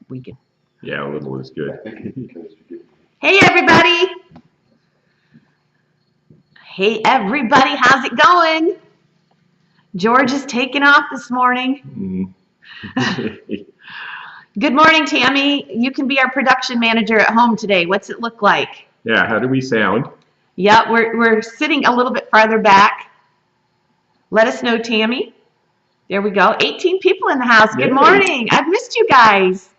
we could. Yeah, a little is good. Hey, everybody. Hey, everybody. How's it going? George is taking off this morning. Good morning, Tammy. You can be our production manager at home today. What's it look like? Yeah, how do we sound? Yeah, we're sitting a little bit farther back. Let us know, Tammy. There we go. 18 people in the house. Good morning. I've missed you guys.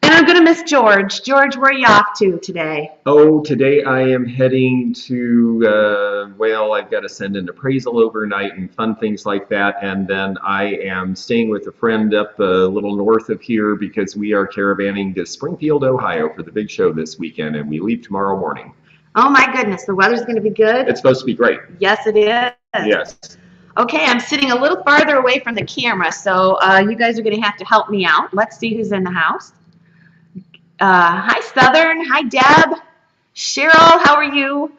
And I'm going to miss George. George, where are you off to today? Oh, today I am heading to, well, I've got to send an appraisal overnight and fun things like that. And then I am staying with a friend up a little north of here because we are caravanning to Springfield, Ohio for the big show this weekend. And we leave tomorrow morning. Oh, my goodness. The weather's going to be good? It's supposed to be great. Yes, it is. Yes. Okay, I'm sitting a little farther away from the camera, so you guys are going to have to help me out. Let's see who's in the house. Hi, Southern. Hi, Deb. Cheryl, how are you?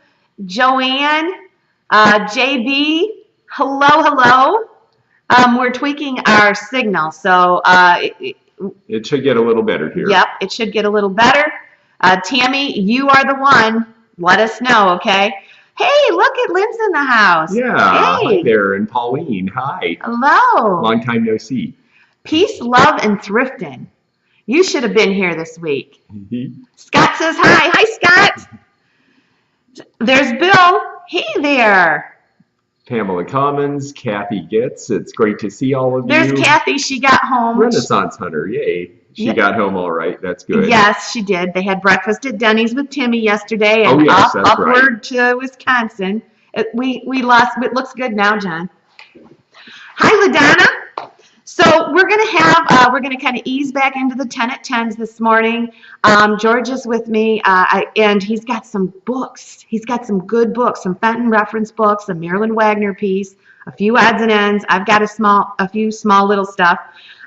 Joanne. JB. Hello, hello. We're tweaking our signal, so it should get a little better here. Yep, it should get a little better. Tammy, you are the one. Let us know, okay? Hey, look at Lynn's in the house. Yeah, hey. Hi there, and Pauline, hi. Hello. Long time no see. Peace, love, and thrifting. You should have been here this week. Scott says hi. Hi, Scott. There's Bill. Hey there. Pamela Commons, Kathy Getz. It's great to see all of you. There's Kathy. She got home. Renaissance Hunter, yay. She got home all right. That's good. Yes, she did. They had breakfast at Denny's with Timmy yesterday and upward to Wisconsin. We lost, but it looks good now, John. Hi, LaDonna. So we're gonna kind of ease back into the 10 at 10s this morning. George is with me, and he's got some books. He's got some good books, some Fenton reference books, a Marilyn Wagner piece, a few odds and ends. I've got a few small little stuff.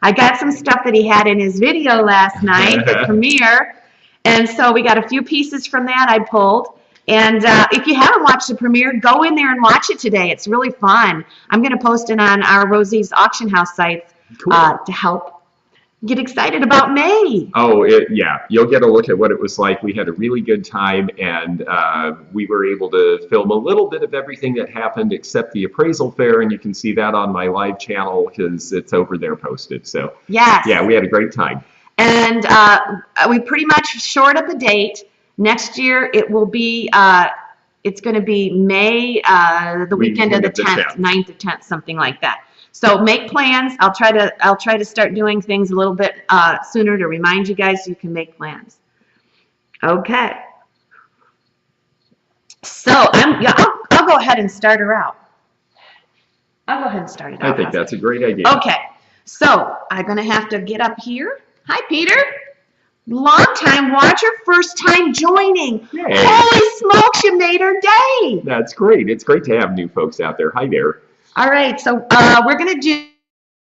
I got some stuff that he had in his video last night, the premiere, and so we got a few pieces from that I pulled. And if you haven't watched the premiere, go in there and watch it today. It's really fun. I'm going to post it on our Rosie's auction house sites to help get excited about May. Oh, yeah. You'll get a look at what it was like. We had a really good time, and we were able to film a little bit of everything that happened except the appraisal fair, and you can see that on my live channel because it's over there posted. So yes. Yeah, we had a great time. And we pretty much shored up a date. Next year it will be, it's going to be May, the weekend of the 10th, 9th or 10th, something like that. So make plans. I'll try to start doing things a little bit sooner to remind you guys so you can make plans. Okay. So I'll go ahead and start her out. I'll go ahead and start it out. I think that's a great idea. Okay. So I'm going to have to get up here. Hi, Peter. Long time watcher, first time joining. Yay. Holy smokes, you made her day. That's great. It's great to have new folks out there. Hi there. All right, so we're going to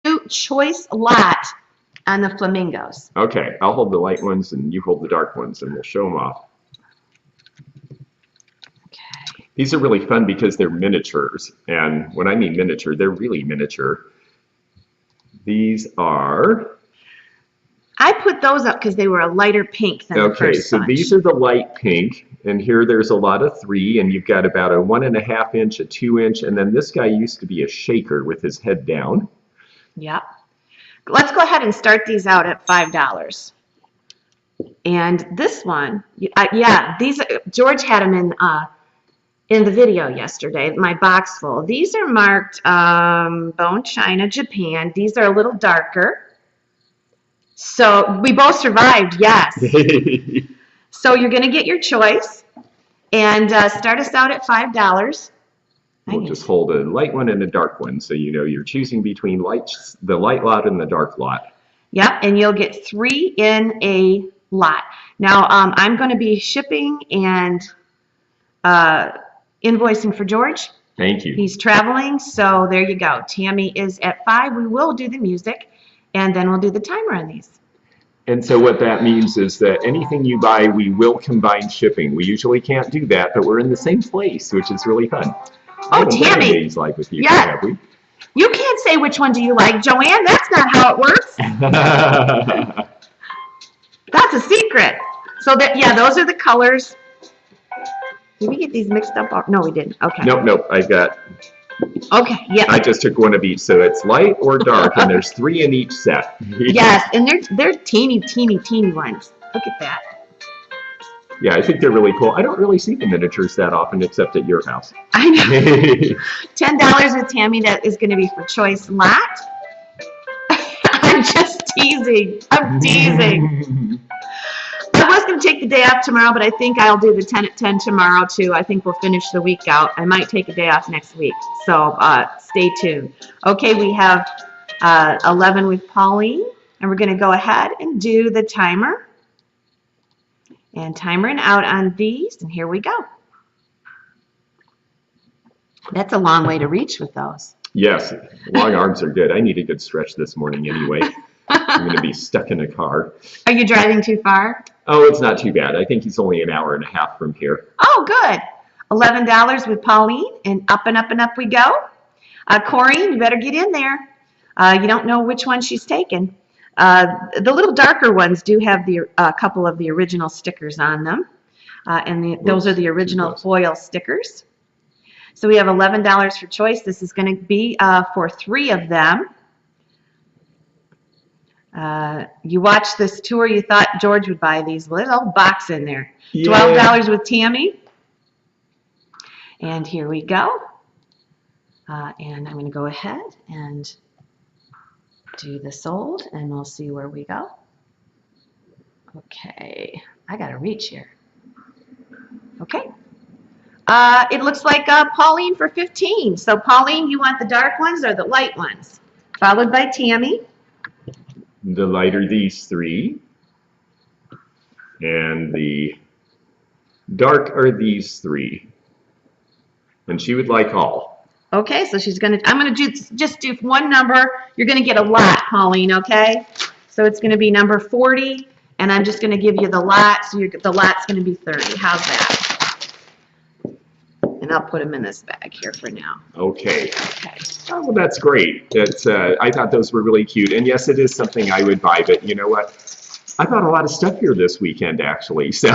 do choice lot on the flamingos. Okay, I'll hold the light ones and you hold the dark ones and we'll show them off. Okay. These are really fun because they're miniatures. And when I mean miniature, they're really miniature. These are... I put those up because they were a lighter pink than the first Okay, so these are the light pink, and here there's a lot of 3, and you've got about a 1.5 inch, a 2 inch, and then this guy used to be a shaker with his head down. Yep. Let's go ahead and start these out at $5. And this one, yeah, these George had them in the video yesterday. My box full. These are marked Bone China, Japan. These are a little darker. So we both survived, yes. So you're going to get your choice and start us out at $5. We'll just hold a light one and a dark one so you know you're choosing between the light lot and the dark lot. Yep, and you'll get 3 in a lot. Now I'm going to be shipping and invoicing for George. Thank you. He's traveling, so there you go. Tammy is at 5. We will do the music. And then we'll do the timer on these. And so what that means is that anything you buy, we will combine shipping. We usually can't do that, but we're in the same place, which is really fun. Oh, Tammy. Like with you, yeah. have we? You can't say which one do you like, Joanne. That's not how it works. That's a secret. So that, yeah, those are the colors. Did we get these mixed up? No, we didn't. Okay. Nope. I got. Okay. Yeah. I just took one of each, so it's light or dark, and there's 3 in each set. Yes, and they're teeny ones. Look at that. Yeah, I think they're really cool. I don't really see the miniatures that often, except at your house. I know. $10 with Tammy. That is going to be for choice lot. I'm just teasing. I'm teasing. I was going to take the day off tomorrow, but I think I'll do the 10 at 10 tomorrow too. I think we'll finish the week out. I might take a day off next week, so stay tuned. Okay, we have 11 with Pauline, and we're going to go ahead and do the timer. And timering out on these, and here we go. That's a long way to reach with those. Yes, long arms are good. I need a good stretch this morning anyway. I'm going to be stuck in a car. Are you driving too far? Oh, it's not too bad. I think he's only an hour and a half from here. Oh, good. $11 with Pauline, and up we go. Corrine, you better get in there. You don't know which one she's taken. The little darker ones do have the couple of the original stickers on them, and those are the original foil stickers. So we have $11 for choice. This is going to be for 3 of them. You watched this tour, you thought George would buy these. Well, there's a whole box in there. Yeah. $12 with Tammy. And here we go. And I'm going to go ahead and do the sold, and we'll see where we go. Okay, I got to reach here. Okay. It looks like Pauline for 15. So Pauline, you want the dark ones or the light ones? Followed by Tammy. The light are these 3, and the dark are these 3, and she would like all. Okay, so I'm gonna just do one number. You're gonna get a lot, Pauline, okay? So it's gonna be number 40, and I'm just gonna give you the lot, so the lot's gonna be 30. How's that? And I'll put them in this bag here for now. Okay. Oh, well, that's great. I thought those were really cute, and yes, it is something I would buy, but you know what? I bought a lot of stuff here this weekend, actually, so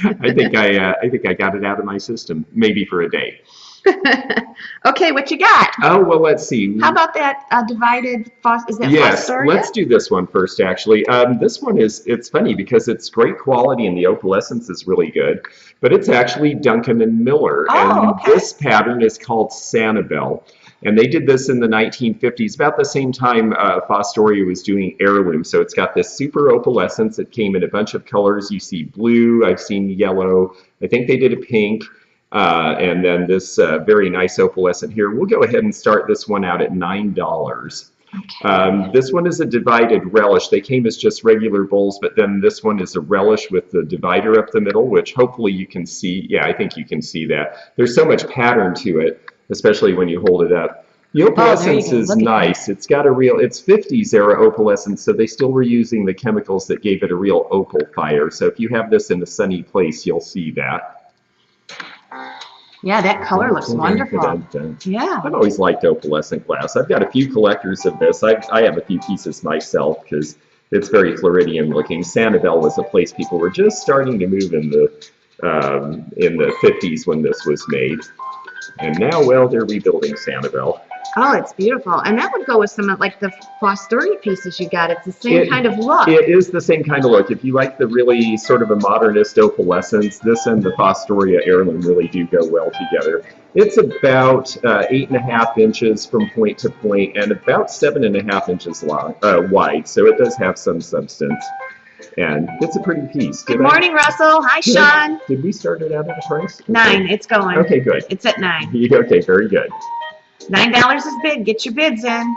I think I got it out of my system, maybe for a day. Okay, what you got? Oh, well, let's see. How about that divided is that Yes, Fostoria? Let's do this one first, actually. This one it's funny because it's great quality and the opalescence is really good, but it's actually Duncan and Miller. Oh, okay. This pattern is called Sanibel. And they did this in the 1950s, about the same time Fostoria was doing heirloom. So it's got this super opalescence. It came in a bunch of colors. You see blue, I've seen yellow. I think they did a pink. And then this very nice opalescent here. We'll go ahead and start this one out at $9. Okay. This one is a divided relish. They came as just regular bowls, but then this one is a relish with the divider up the middle, which hopefully you can see. Yeah, I think you can see that. There's so much pattern to it, especially when you hold it up. The opalescence is nice. It's got it's 50s era opalescence, so they still were using the chemicals that gave it a real opal fire. So if you have this in a sunny place, you'll see that. Yeah, that color looks wonderful. Yeah. I've always liked opalescent glass. I've got a few collectors of this. I have a few pieces myself because it's very Floridian looking. Sanibel was a place people were just starting to move in the 50s when this was made. And now, well, they're rebuilding Sanibel. Oh, it's beautiful. And that would go with some of like the Fostoria pieces you got. It's the same kind of look. It is the same kind of look. If you like the really sort of a modernist opalescence, this and the Fostoria heirloom really do go well together. It's about 8.5 inches from point to point and about 7.5 inches long, wide. So it does have some substance. And it's a pretty piece. Good morning, Russell. Hi, Sean. Did we start it out at a price? Okay. 9. It's going. Okay, good. It's at 9. Okay, very good. $9 is bid. Get your bids in.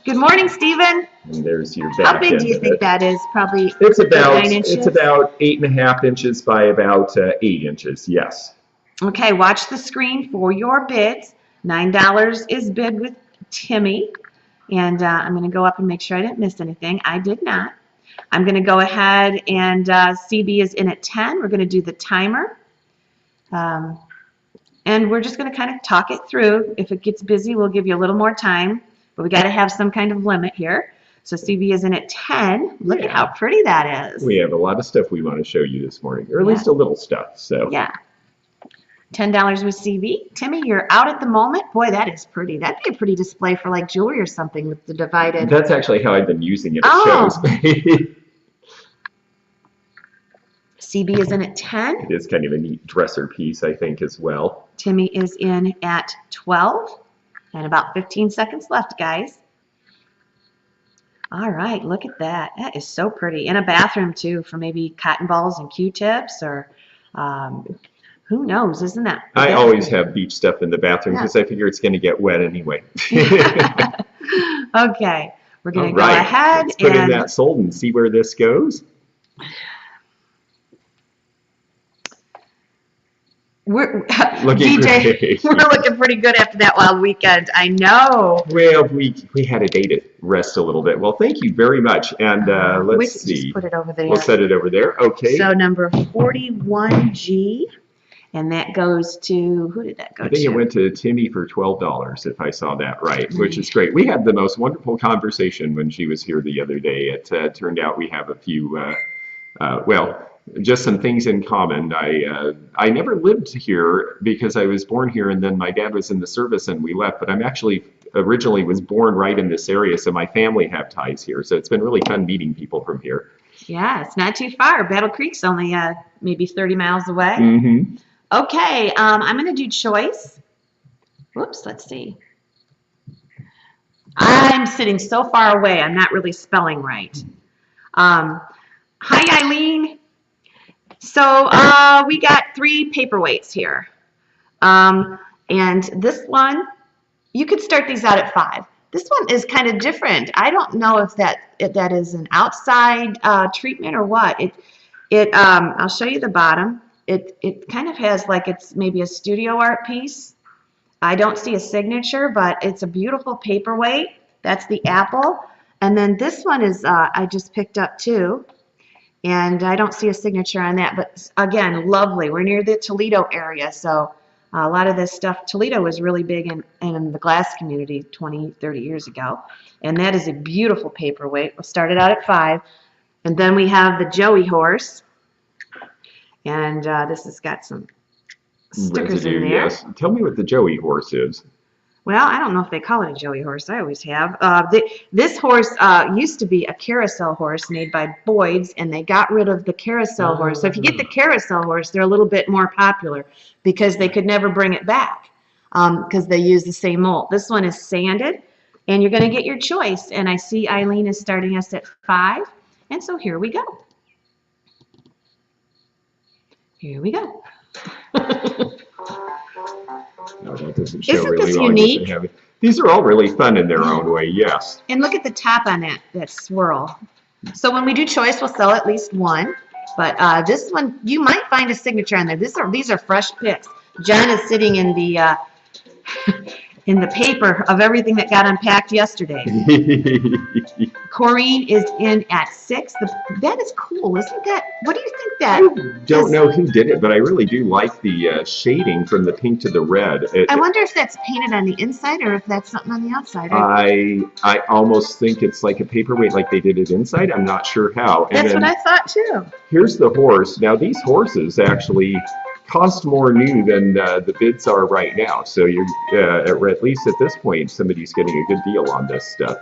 Good morning, Stephen. And there's your back. How big do you think that is? Probably it's about 9 inches? It's about 8.5 inches by about 8 inches. Yes. Okay, watch the screen for your bids. $9 is bid with Timmy, and I'm going to go up and make sure I didn't miss anything. I did not. I'm going to go ahead and CB is in at 10. We're going to do the timer. And we're just going to kind of talk it through. If it gets busy, we'll give you a little more time, but we got to have some kind of limit here. So CB is in at 10. Look at how pretty that is. We have a lot of stuff we want to show you this morning, or at least a little stuff. So yeah. $10 with CB. Timmy, you're out at the moment. Boy, that is pretty. That'd be a pretty display for like jewelry or something with the divided. That's actually how I've been using it at shows. CB is in at 10. It is kind of a neat dresser piece, I think, as well. Timmy is in at 12. And about 15 seconds left, guys. All right, look at that. That is so pretty. In a bathroom, too, for maybe cotton balls and Q-tips or who knows, isn't that? I always have beach stuff in the bathroom because I figure it's going to get wet anyway. Okay, we're going to go ahead Let's put in that sold and see where this goes. We're looking DJ, great. We're looking pretty good after that wild weekend. I know. Well, we had a day to rest a little bit. Well, thank you very much. And let's see. Just put it over there. We'll set it over there. Okay. So number 41G, and that goes to, who did that go to? I think it went to Timmy for $12, if I saw that right, which is great. We had the most wonderful conversation when she was here the other day. It turned out we have a few, well, just some things in common. I never lived here because I was born here and then my dad was in the service and we left, but I'm actually originally was born right in this area, so my family have ties here. So it's been really fun meeting people from here. Yeah, it's not too far. Battle Creek's only maybe 30 miles away. Mm-hmm. Okay, I'm going to do choice. Whoops, let's see. I'm sitting so far away, I'm not really spelling right. Hi, Eileen. So we got 3 paperweights here. And this one, you could start these out at 5. This one is kind of different. I don't know if that is an outside treatment or what. I'll show you the bottom. It kind of has like it's maybe a studio art piece. I don't see a signature, but it's a beautiful paperweight. That's the apple. And then this one is I just picked up too. And I don't see a signature on that, but again, lovely. We're near the Toledo area, so a lot of this stuff, Toledo was really big in the glass community 20, 30 years ago. And that is a beautiful paperweight. We'll start it out at 5. And then we have the Joey horse. And this has got some stickers in there. Yes. Tell me what the Joey horse is. Well, I don't know if they call it a Joey horse. I always have. This horse used to be a carousel horse made by Boyd's, and they got rid of the carousel horse. So if you get the carousel horse, they're a little bit more popular because they could never bring it back because they use the same mold. This one is sanded, and you're going to get your choice. And I see Eileen is starting us at 5, and so here we go. Here we go. No, that doesn't show Isn't really this well. unique? These are all really fun in their own way, yes. And look at the top on that swirl. So when we do choice, we'll sell at least 1. But this one, you might find a signature on there. These are fresh picks. John is sitting in the in the paper of everything that got unpacked yesterday. Corrine is in at 6. That is cool, isn't that? What do you think that? I don't know who did it, but I really do like the shading from the pink to the red. I wonder if that's painted on the inside or if that's something on the outside. I almost think it's like a paperweight like they did it inside. I'm not sure how. That's what I thought too. Here's the horse. Now these horses actually cost more new than the bids are right now. So you're at least at this point, somebody's getting a good deal on this stuff.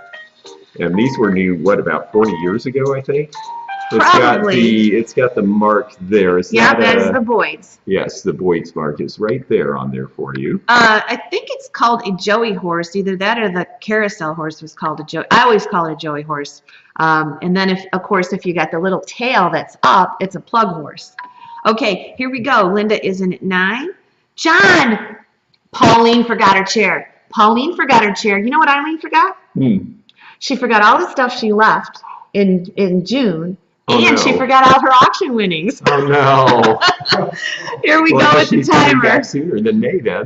And these were new, what, about 40 years ago, I think? Probably. It's got the mark there. That is the Boyd's. Yes, the Boyd's mark is right there on there for you. I think it's called a Joey horse. Either that or the carousel horse was called a Joey. I always call it a Joey horse. And then, of course, if you got the little tail that's up, it's a plug horse. Okay, here we go. Linda is in at 9. John! Pauline forgot her chair. Pauline forgot her chair. You know what Eileen forgot? She forgot all the stuff she left in June. And she forgot all her auction winnings. Oh, no. Here we go with the timer. Back sooner than May, then.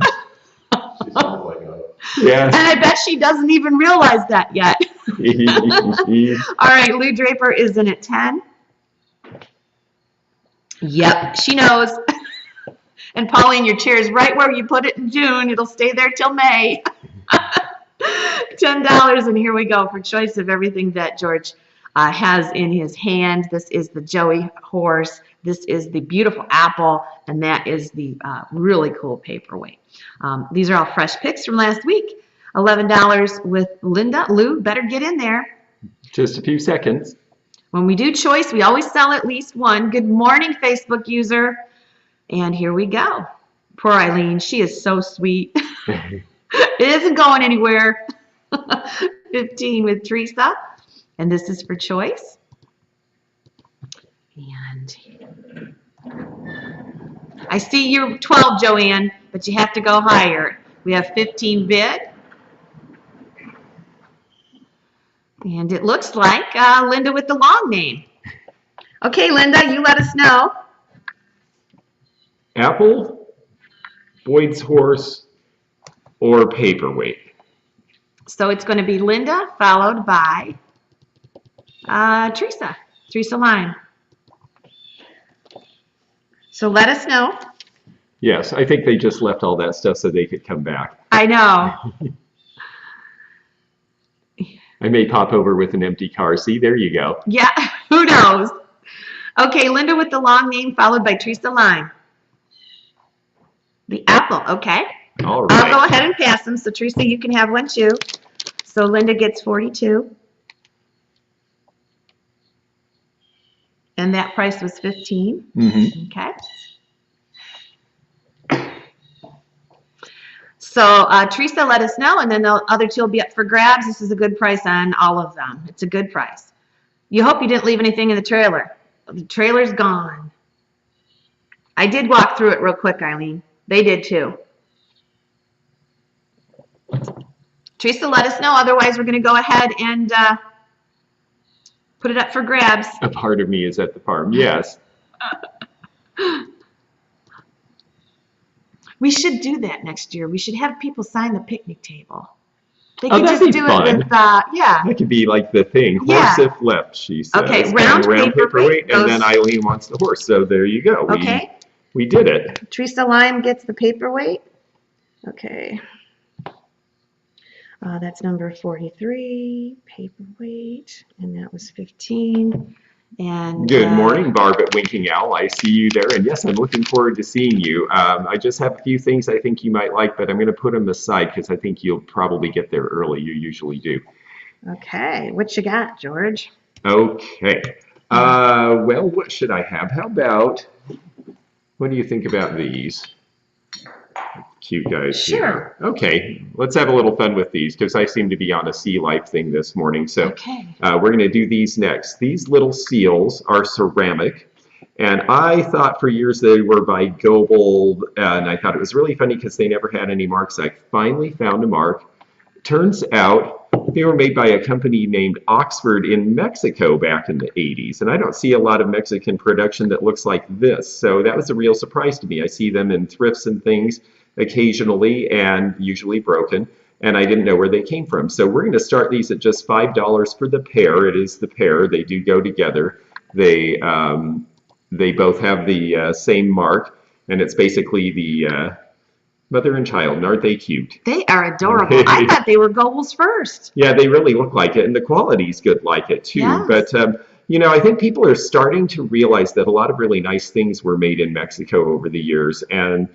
Yes. And I bet she doesn't even realize that yet. All right, Lou Draper is in at 10. Yep, she knows. And Pauline, your chair is right where you put it in June. It'll stay there till May. $10, and here we go for choice of everything that George has in his hand. This is the Joey horse. This is the beautiful apple, and that is the really cool paperweight. These are all fresh picks from last week. $11 with Linda. Lou, better get in there. Just a few seconds. When we do choice, we always sell at least one. Good morning, Facebook user. And here we go. Poor Eileen. She is so sweet. It isn't going anywhere. 15 with Teresa. And this is for choice. And I see you're 12, Joanne, but you have to go higher. We have 15 bid. And it looks like Linda with the long name. Okay, Linda, you let us know. Apple, Boyd's horse, or paperweight. So it's going to be Linda followed by Teresa Lime. So let us know. Yes, I think they just left all that stuff so they could come back. I know. I may pop over with an empty car. See, there you go. Yeah, who knows? Okay, Linda with the long name followed by Teresa Lime. The apple, okay. All right. I'll go ahead and pass them. So Teresa, you can have one too. So Linda gets 42. And that price was 15. Mm-hmm. Okay. So Teresa, let us know, and then the other two will be up for grabs. This is a good price on all of them. It's a good price. You hope you didn't leave anything in the trailer. The trailer's gone. I did walk through it real quick, Eileen. They did too. Teresa, let us know. Otherwise, we're going to go ahead and put it up for grabs. A part of me is at the farm, yes. We should do that next year. We should have people sign the picnic table. They could that'd just be do fun. it with, yeah. That could be like the thing. Horse Yeah. if left, she says. Okay, And round paperweight and goes- then Eileen wants the horse. So there you go. Okay. We did it. Teresa Lime gets the paperweight. Okay. That's number 43, paperweight, and that was 15. And Good morning, Barb at Winking Owl. I see you there, and yes, I'm looking forward to seeing you. I just have a few things I think you might like, but I'm going to put them aside because I think you'll probably get there early. You usually do. Okay, what you got, George? Okay. Well, what should I have? How about, what do you think about these? Cute guys Sure. here. Okay, let's have a little fun with these because I seem to be on a sea life thing this morning. So Okay. we're going to do these next. These little seals are ceramic, and I thought for years they were by Goebel, and I thought it was really funny because they never had any marks. I finally found a mark. Turns out they were made by a company named Oxford in Mexico back in the 80s, and I don't see a lot of Mexican production that looks like this, so that was a real surprise to me. I see them in thrifts and things occasionally and usually broken, and I didn't know where they came from. So we're going to start these at just $5 for the pair. It is the pair. They do go together. They both have the same mark, and it's basically the mother and child. And aren't they cute? They are adorable. I thought they were Goebel's first. Yeah, they really look like it, and the quality's good like it too. Yes. But you know, I think people are starting to realize that a lot of really nice things were made in Mexico over the years, and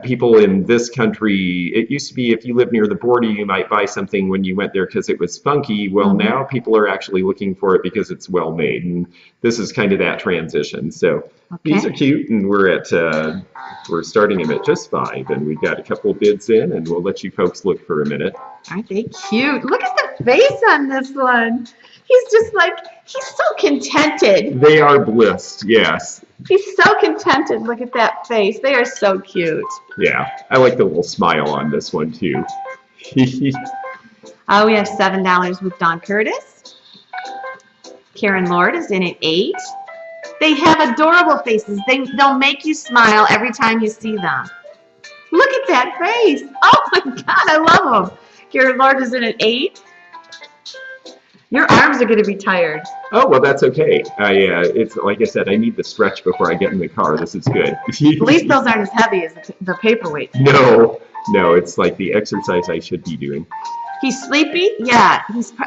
people in this country, it used to be if you lived near the border, you might buy something when you went there because it was funky. Well, now people are actually looking for it because it's well made, and this is kind of that transition. So these are cute, and we're starting them at just $5, and we've got a couple of bids in, and we'll let you folks look for a minute. Aren't they cute? Look at the face on this one. He's just like, he's so contented. They are blissed, yes. He's so contented. Look at that face. They are so cute. Yeah, I like the little smile on this one too. We have $7 with Don Curtis. Karen Lord is in at 8. They have adorable faces. They'll make you smile every time you see them. Look at that face. Oh my God, I love them. Karen Lord is in at 8. Your arms are going to be tired. Oh, well, that's okay. It's like I said, I need the stretch before I get in the car. This is good. At least those aren't as heavy as the paperweight. No, it's like the exercise I should be doing. He's sleepy? Yeah,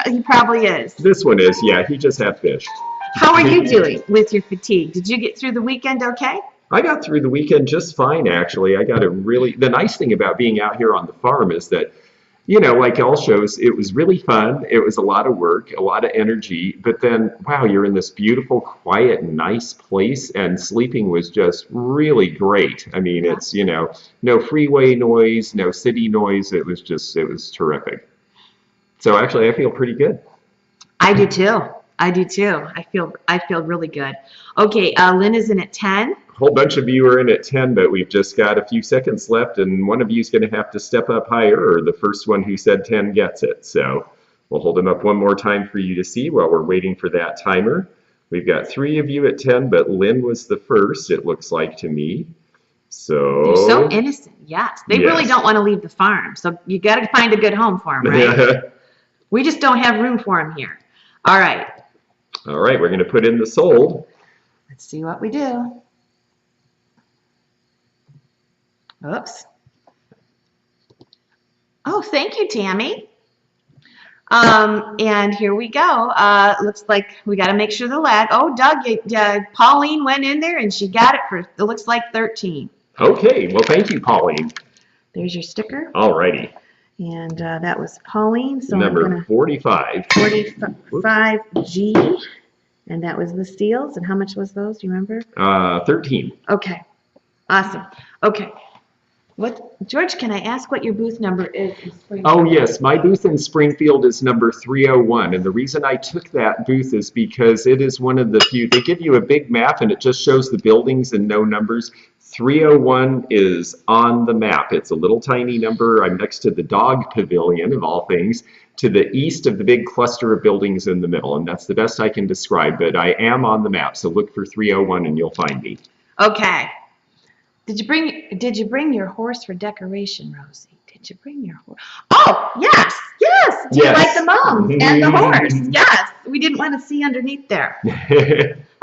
he probably is. This one is, yeah, he just had fish. How are you doing with your fatigue? Did you get through the weekend okay? I got through the weekend just fine, actually. The nice thing about being out here on the farm is that, you know, like all shows, it was really fun. It was a lot of work, a lot of energy, but then, wow, you're in this beautiful, quiet, nice place, and sleeping was just really great. I mean, it's, you know, no freeway noise, no city noise. It was terrific. So actually, I feel pretty good. I do too. I feel really good. Okay, Lynn is in at 10. A whole bunch of you are in at 10, but we've just got a few seconds left, and one of you is going to have to step up higher, or the first one who said 10 gets it. So we'll hold them up one more time for you to see while we're waiting for that timer. We've got 3 of you at 10, but Lynn was the first, it looks like to me. So they're so innocent. Yes, they really don't want to leave the farm, so you got to find a good home for them, right? We just don't have room for them here. All right, we're going to put in the sold. Let's see what we do. Oops. Oh, thank you, Tammy. And here we go. Looks like we got to make sure the lag. Oh, Doug, Pauline went in there and she got it for, it looks like 13. Okay, well, thank you, Pauline. There's your sticker. All righty. And that was Pauline. So number 45. 45G. And that was the steals. And how much was those? Do you remember? 13. Okay. Awesome. Okay. George, can I ask what your booth number is in Springfield? Oh, yes. My booth in Springfield is number 301. And the reason I took that booth is because it is one of the few. They give you a big map and it just shows the buildings and no numbers. 301 is on the map. It's a little tiny number. I'm next to the dog pavilion, of all things, to the east of the big cluster of buildings in the middle. And that's the best I can describe, but I am on the map. So look for 301 and you'll find me. Okay. Did you bring your horse for decoration, Rosie? Did you bring your horse? Oh, yes. Do you like the mom and the horse? Yes. We didn't want to see underneath there.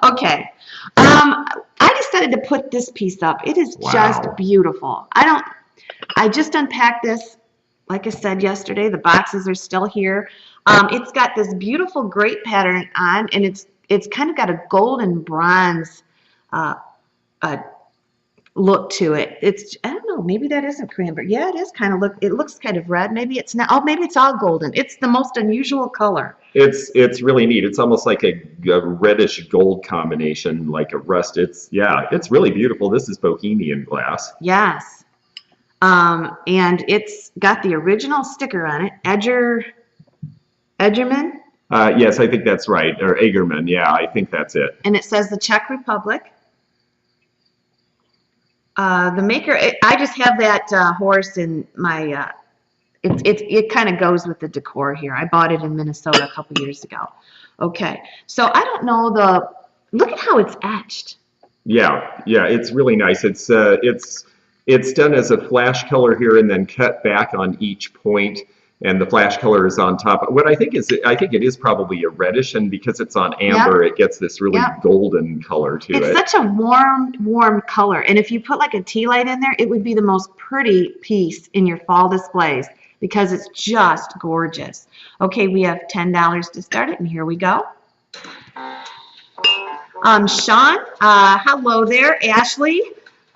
Okay. I decided to put this piece up. It is just beautiful. I just unpacked this. Like I said yesterday, the boxes are still here. It's got this beautiful grape pattern on, and it's kind of got a golden bronze look to it. I don't know, maybe that isn't cranberry. Yeah, it is kind of it looks kind of red. Maybe it's not. Oh, maybe it's all golden. It's the most unusual color. It's really neat. It's almost like a reddish gold combination, like a rust. It's really beautiful. This is Bohemian glass. Yes. And it's got the original sticker on it, Edgerman. Yes, I think that's right, or Egerman. Yeah, I think that's it. And it says the Czech Republic. The maker, I just have that horse in my, it kind of goes with the decor here. I bought it in Minnesota a couple years ago. Okay, so I don't know look at how it's etched. Yeah, it's really nice. It's done as a flash color here and then cut back on each point. And the flash color is on top. What I think it is probably a reddish, and because it's on amber, it gets this really golden color to it. It's such a warm color. And if you put like a tea light in there, it would be the most pretty piece in your fall displays because it's just gorgeous. Okay, we have $10 to start it, and here we go. Sean, hello there. Ashley.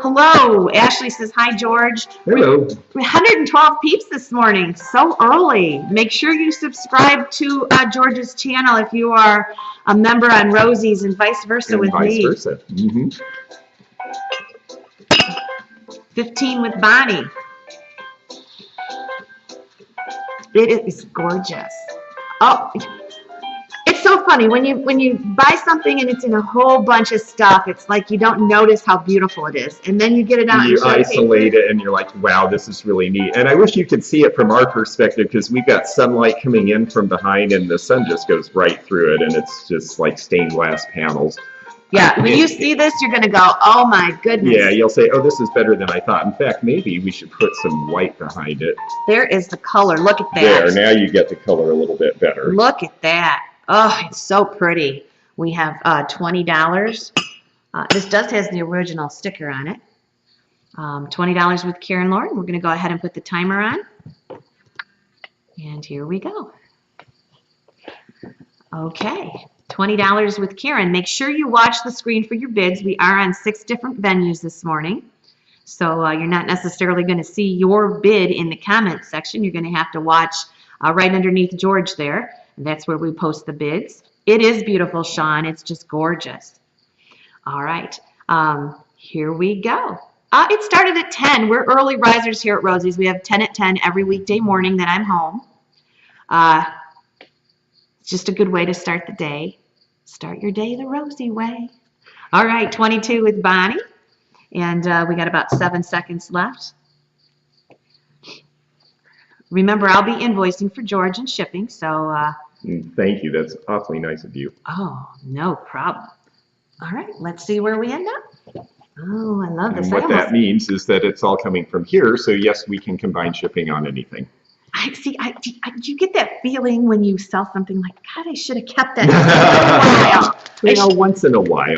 Hello. Ashley says, hi, George. Hello. 112 peeps this morning. So early. Make sure you subscribe to George's channel if you are a member on Rosie's and vice versa with me. Vice versa. 15 with Bonnie. It is gorgeous. Oh, it's so funny when you buy something and it's in a whole bunch of stuff. It's like you don't notice how beautiful it is, and then you get it out. You isolate it, and you're like, "Wow, this is really neat." And I wish you could see it from our perspective because we've got sunlight coming in from behind, and the sun just goes right through it, and it's just like stained glass panels. Yeah, when you see this, you're going to go, oh my goodness. Yeah, you'll say, oh, this is better than I thought. In fact, maybe we should put some white behind it. There is the color. Look at that. There, now you get the color a little bit better. Look at that. Oh, it's so pretty. We have $20. This does has the original sticker on it. $20 with Karen Lauren. We're going to go ahead and put the timer on. And here we go. Okay, $20 with Karen. Make sure you watch the screen for your bids. We are on 6 different venues this morning. So you're not necessarily going to see your bid in the comment section. You're going to have to watch right underneath George there. And that's where we post the bids. It is beautiful, Sean. It's just gorgeous. All right, here we go. It started at 10. We're early risers here at Rosie's. We have 10 at 10 every weekday morning that I'm home. It's just a good way to start the day. Start your day the Rosie way. All right, 22 with Bonnie. And we got about 7 seconds left. Remember, I'll be invoicing for George and shipping, so... Thank you. That's awfully nice of you. Oh, no problem. All right, let's see where we end up. Oh, I love this. And what that means is that it's all coming from here, so yes, we can combine shipping on anything. Do you get that feeling when you sell something like, God, I should have kept that once in a while.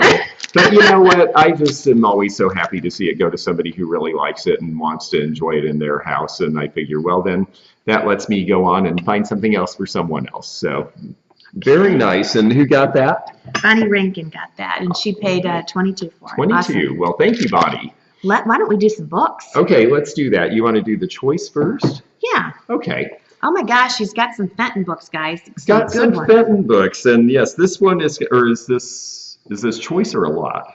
But you know what? I just am always so happy to see it go to somebody who really likes it and wants to enjoy it in their house. And I figure, well, then that lets me go on and find something else for someone else. So very nice. And who got that? Bonnie Rankin got that, and she paid $22 for it. 22. Awesome. Well, thank you, Bonnie. Why don't we do some books? Okay, let's do that. You want to do the choice first? Yeah. Okay. Oh my gosh, she's got some Fenton books, guys. Got some Fenton books, and yes, this one is, or is this choice or a lot?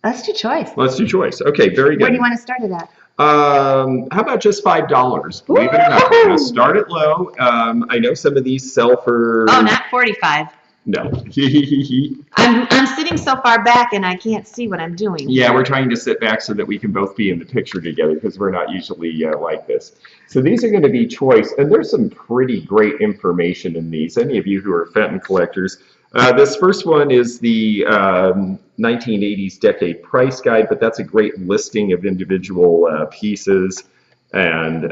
Let's do choice. Let's do choice. Okay, very good. Where do you want to start it at? How about just $5? Believe it or not, we're going to start it low. I know some of these sell for... Oh, not 45. No. I'm sitting so far back and I can't see what I'm doing. Yeah, we're trying to sit back so that we can both be in the picture together because we're not usually like this. So these are going to be choice, and there's some pretty great information in these. Any of you who are Fenton collectors, this first one is the 1980s decade price guide, but that's a great listing of individual pieces and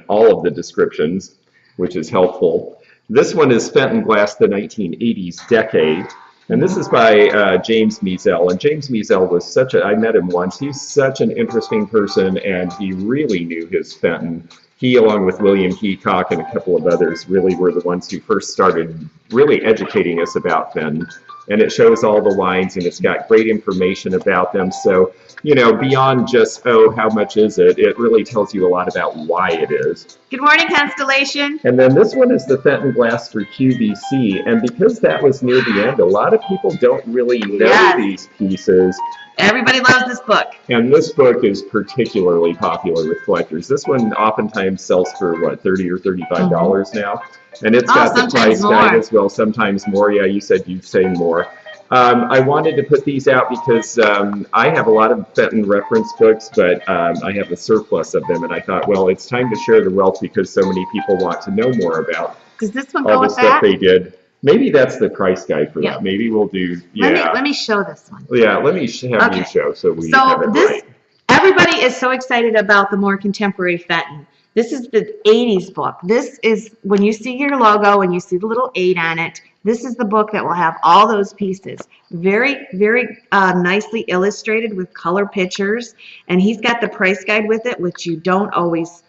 all of the descriptions, which is helpful. This one is Fenton Glass, the 1980s decade, and this is by James Measel. And James Measel was I met him once. He's such an interesting person, and he really knew his Fenton. He, along with William Heacock and a couple of others, really were the ones who first started really educating us about Fenton. And it shows all the lines, and it's got great information about them. So, you know, beyond just, oh, how much is it? It really tells you a lot about why it is. Good morning, Constellation. And then this one is the Fenton Glass for QVC. And because that was near the end, a lot of people don't really know these pieces. Everybody loves this book. And this book is particularly popular with collectors. This one oftentimes sells for, what, $30 or $35 now? And it's got the price guide as well, sometimes more. Yeah, you said you'd say more. I wanted to put these out because I have a lot of Fenton reference books, but I have a surplus of them, and I thought, well, it's time to share the wealth because so many people want to know more about Does this one go all the with stuff that? they did. Maybe that's the price guide for that. Maybe we'll do, Let me show this one. Yeah, let me have you show so we have it right. Everybody is so excited about the more contemporary Fenton. This is the 80s book. This is, when you see your logo and you see the little 8 on it, this is the book that will have all those pieces. Very, very nicely illustrated with color pictures. And he's got the price guide with it, which you don't always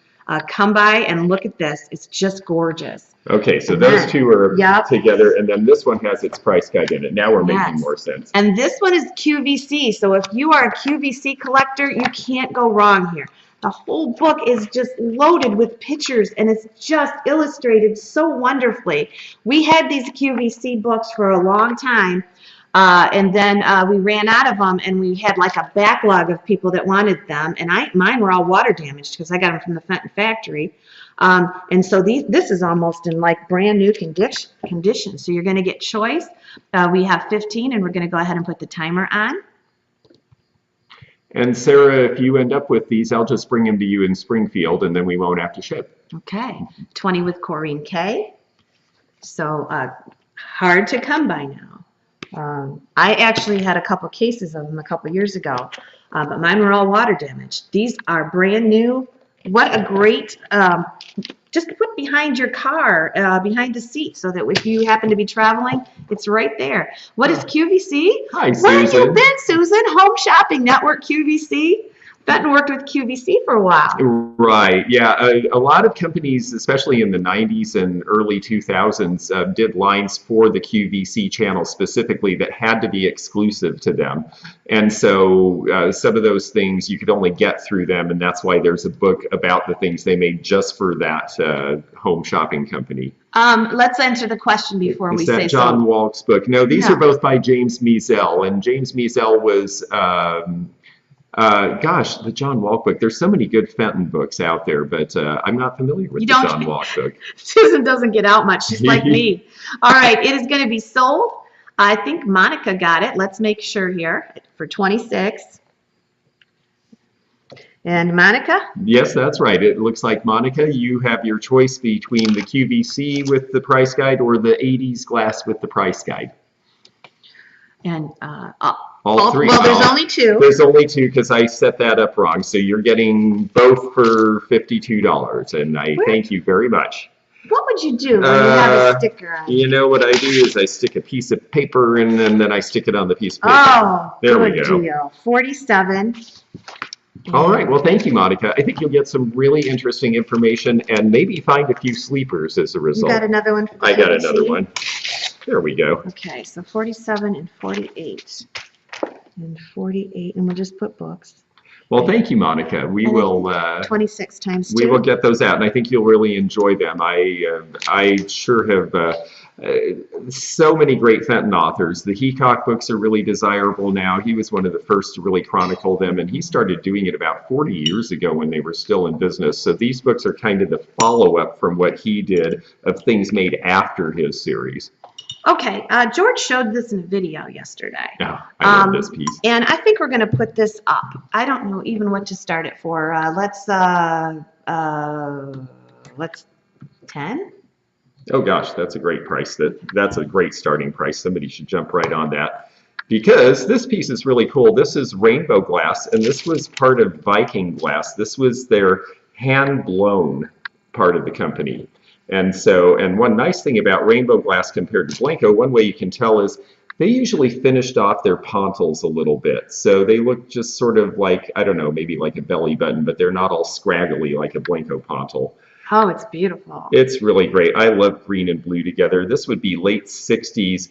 come by. And look at this. It's just gorgeous. Okay, so those two are together, and then this one has its price guide in it. Now we're making more sense. And this one is QVC. So if you are a QVC collector, you can't go wrong here. The whole book is just loaded with pictures, and it's just illustrated so wonderfully. We had these QVC books for a long time, and then we ran out of them, and we had like a backlog of people that wanted them, and mine were all water damaged because I got them from the Fenton factory. And so this is almost in like brand new condition. So you're going to get choice. We have 15, and we're going to go ahead and put the timer on. And Sarah, if you end up with these, I'll just bring them to you in Springfield, and then we won't have to ship. Okay, 20 with Corrine K. So hard to come by now. I actually had a couple cases of them a couple years ago, but mine were all water damaged. These are brand new. What a great just put behind your car, behind the seat, so that if you happen to be traveling, it's right there. What is QVC? Hi, Susan. Where have you been, Susan? Home Shopping Network, QVC? Benton worked with QVC for a while. Right, yeah. A lot of companies, especially in the 90s and early 2000s, did lines for the QVC channel specifically that had to be exclusive to them. And so some of those things you could only get through them, and that's why there's a book about the things they made just for that home shopping company. Let's answer the question before we say so. Is that John Walk's book? No, these are both by James Measel, and James Measel was... gosh, the John Walk book. There's so many good Fenton books out there, but I'm not familiar with the John Walk book. Susan doesn't get out much. She's like me. All right, it is going to be sold. I think Monica got it. Let's make sure here for $26. And Monica? Yes, that's right. It looks like, Monica, you have your choice between the QVC with the price guide or the 80s glass with the price guide. And all three. Well, there's only two. There's only two because I set that up wrong. So you're getting both for $52, and I thank you very much. What would you do when you have a sticker on? You know what I do is I stick a piece of paper and then I stick it on the piece of paper. Oh, there we good go. Deal. 47. All right. Well, thank you, Monica. I think you'll get some really interesting information and maybe find a few sleepers as a result. You got another one for the I got another one. There we go. Okay, so 47 and 48. And 48, and we'll just put books. Well, thank you, Monica. We will 26 times 2. We will get those out, and I think you'll really enjoy them. I sure have so many great Fenton authors. The Heacock books are really desirable now. He was one of the first to really chronicle them, and he started doing it about 40 years ago when they were still in business. So these books are kind of the follow-up from what he did of things made after his series. Okay, George showed this in a video yesterday. Oh, I love this piece. And I think we're going to put this up. I don't know even what to start it for. Let's 10? Oh gosh, that's a great price. That's a great starting price. Somebody should jump right on that. Because this piece is really cool. This is rainbow glass, and this was part of Viking glass. This was their hand-blown part of the company. And one nice thing about rainbow glass compared to Blanco, one way you can tell is they usually finished off their pontils a little bit. So they look just sort of like, I don't know, maybe like a belly button, but they're not all scraggly like a Blanco pontil. Oh, it's beautiful. It's really great. I love green and blue together. This would be late 60s.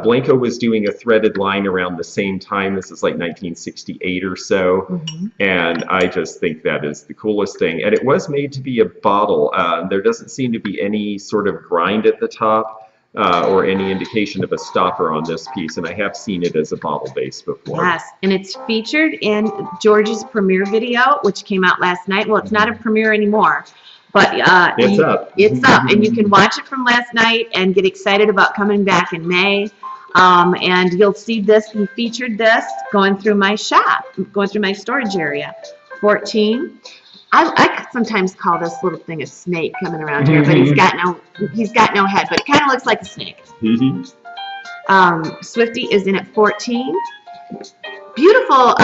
Blanco was doing a threaded line around the same time. This is like 1968 or so. And I just think that is the coolest thing. And it was made to be a bottle. There doesn't seem to be any sort of grind at the top or any indication of a stopper on this piece. And I have seen it as a bottle base before. Yes, and it's featured in George's premiere video, which came out last night. Well, it's not a premiere anymore. But it's up. It's up, and you can watch it from last night and get excited about coming back in May. And you'll see this. He featured this going through my shop, going through my storage area. 14. I sometimes call this little thing a snake coming around here, but he's got no head, but it kind of looks like a snake. Swifty is in at 14. Beautiful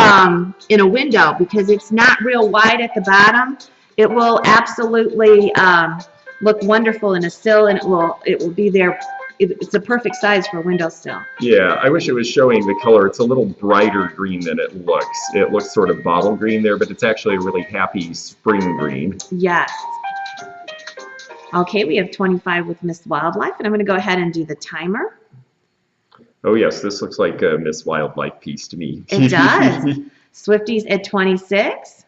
in a window because it's not real wide at the bottom. It will absolutely look wonderful in a sill, and it will be there. It's a perfect size for a windowsill. Yeah, I wish it was showing the color. It's a little brighter green than it looks. It looks sort of bottle green there, but it's actually a really happy spring green. Yes. Okay, we have 25 with Miss Wildlife, and I'm going to go ahead and do the timer. Oh yes, this looks like a Miss Wildlife piece to me. It does. Swifty's at 26.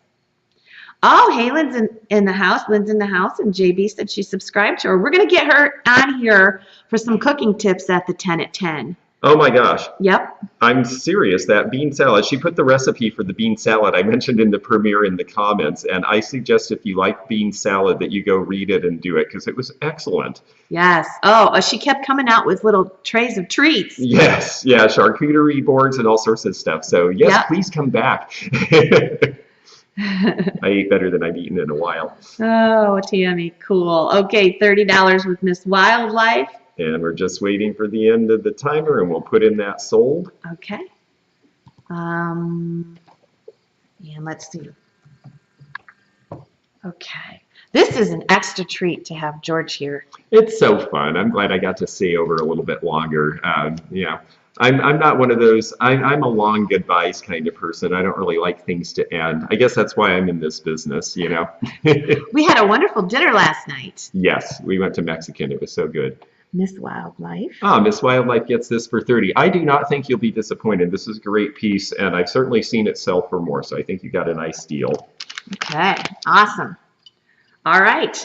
Oh, hey, Lynn's in the house. Lynn's in the house, and JB said she subscribed to her. We're going to get her on here for some cooking tips at the 10 at 10. Oh my gosh. Yep. I'm serious. That bean salad, she put the recipe for the bean salad I mentioned in the premiere in the comments, and I suggest if you like bean salad that you go read it and do it because it was excellent. Yes. Oh, she kept coming out with little trays of treats. Yes. Yeah, charcuterie boards and all sorts of stuff. So yes, please come back. I ate better than I've eaten in a while. Oh, Tammy, cool. Okay, $30 with Miss Wildlife. And we're just waiting for the end of the timer, and we'll put in that sold. Okay. And let's see. Okay. This is an extra treat to have George here. It's so fun. I'm glad I got to stay over a little bit longer. Yeah, I'm not one of those. I'm a long goodbyes kind of person. I don't really like things to end. I guess that's why I'm in this business, you know. We had a wonderful dinner last night. Yes, we went to Mexican. It was so good. Miss Wildlife. Ah, Miss Wildlife gets this for 30. I do not think you'll be disappointed. This is a great piece, and I've certainly seen it sell for more, so I think you got a nice deal. Okay, awesome. All right.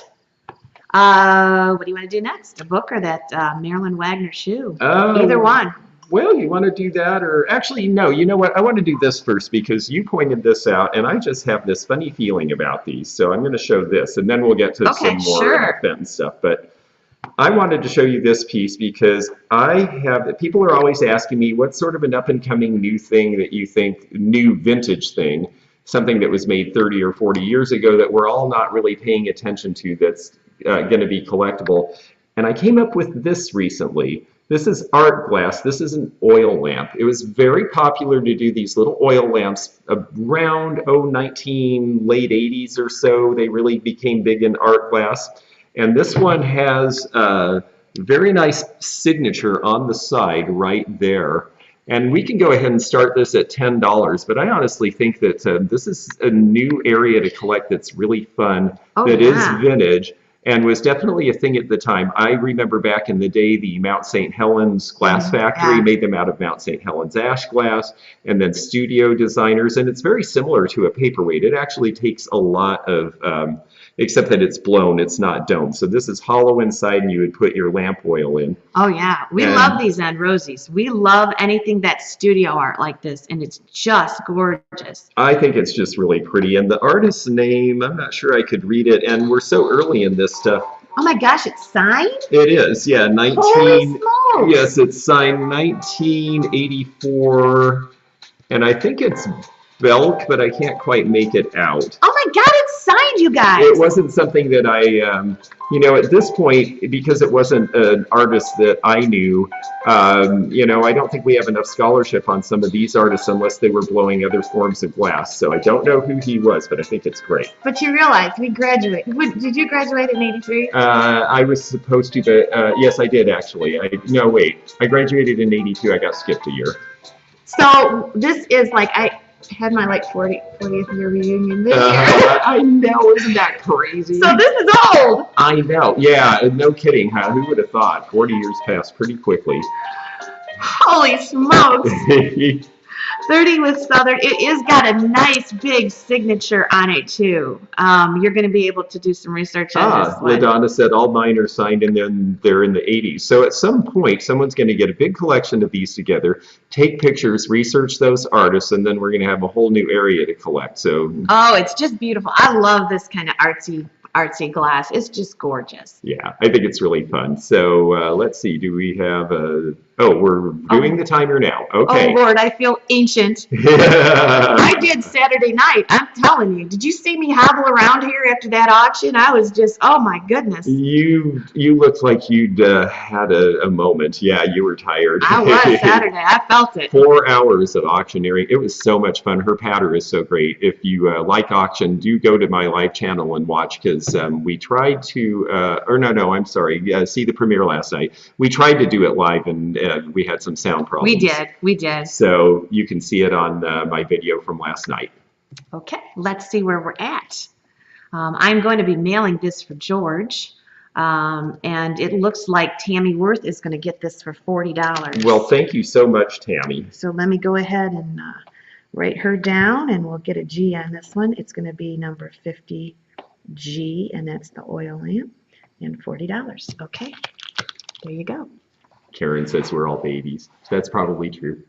What do you want to do next? A book or that Marilyn Wagner shoe? Either one. Well, you want to do that, or actually, no, you know what? I want to do this first because you pointed this out, and I just have this funny feeling about these. So I'm going to show this, and then we'll get to some more Fenton stuff. But I wanted to show you this piece because people are always asking me what's sort of an up-and-coming new thing that you think, new vintage thing, something that was made 30 or 40 years ago that we're all not really paying attention to that's going to be collectible. And I came up with this recently. This is art glass. This is an oil lamp. It was very popular to do these little oil lamps around, late 80s or so. They really became big in art glass. And this one has a very nice signature on the side right there. And we can go ahead and start this at $10, but I honestly think that this is a new area to collect that's really fun, is vintage, and was definitely a thing at the time. I remember back in the day, the Mount St. Helens glass factory made them out of Mount St. Helens ash glass, and then studio designers, and it's very similar to a paperweight. It actually takes a lot of, except that it's blown, it's not domed. So this is hollow inside, and you would put your lamp oil in. Oh yeah, we love these on Rosie's. We love anything that's studio art like this, and it's just gorgeous. I think it's just really pretty, and the artist's name, I'm not sure I could read it, and we're so early in this stuff. Oh my gosh, it's signed? It is, yeah, Holy smokes. Yes, it's signed 1984, and I think it's Belk, but I can't quite make it out. Oh my God, it's signed, you guys. It wasn't something that I, you know, at this point, because it wasn't an artist that I knew, you know, I don't think we have enough scholarship on some of these artists unless they were blowing other forms of glass. So I don't know who he was, but I think it's great. But you realize we graduated. Did you graduate in '83? I was supposed to, but yes, I did actually. No, wait. I graduated in '82. I got skipped a year. So this is like, I had my like 40th year reunion this year. I know, isn't that crazy? So this is old. I know, yeah, no kidding, huh? Who would have thought? 40 years passed pretty quickly. Holy smokes. 30 with Southern. It is got a nice big signature on it too. You're going to be able to do some research on this one. LaDonna said all mine are signed and then they're in the 80s. So at some point, someone's going to get a big collection of these together, take pictures, research those artists, and then we're going to have a whole new area to collect. So it's just beautiful. I love this kind of artsy glass. It's just gorgeous. Yeah, I think it's really fun. So let's see, do we have we're doing the timer now. Okay. Oh Lord, I feel ancient. I did Saturday night. I'm telling you. Did you see me hobble around here after that auction? I was just, oh my goodness. You looked like you'd had a moment. Yeah, you were tired. I was Saturday. I felt it. 4 hours of auctioneering. It was so much fun. Her patter is so great. If you like auction, do go to my live channel and watch, because we tried to, see the premiere last night. We tried to do it live, and we had some sound problems. We did. So you can see it on my video from last night. Okay, let's see where we're at. I'm going to be mailing this for George, and it looks like Tammy Worth is going to get this for $40. Well, thank you so much, Tammy. So let me go ahead and write her down, and we'll get a G on this one. It's going to be number 50G, and that's the oil lamp, and $40. Okay, there you go. Karen says we're all babies. That's probably true.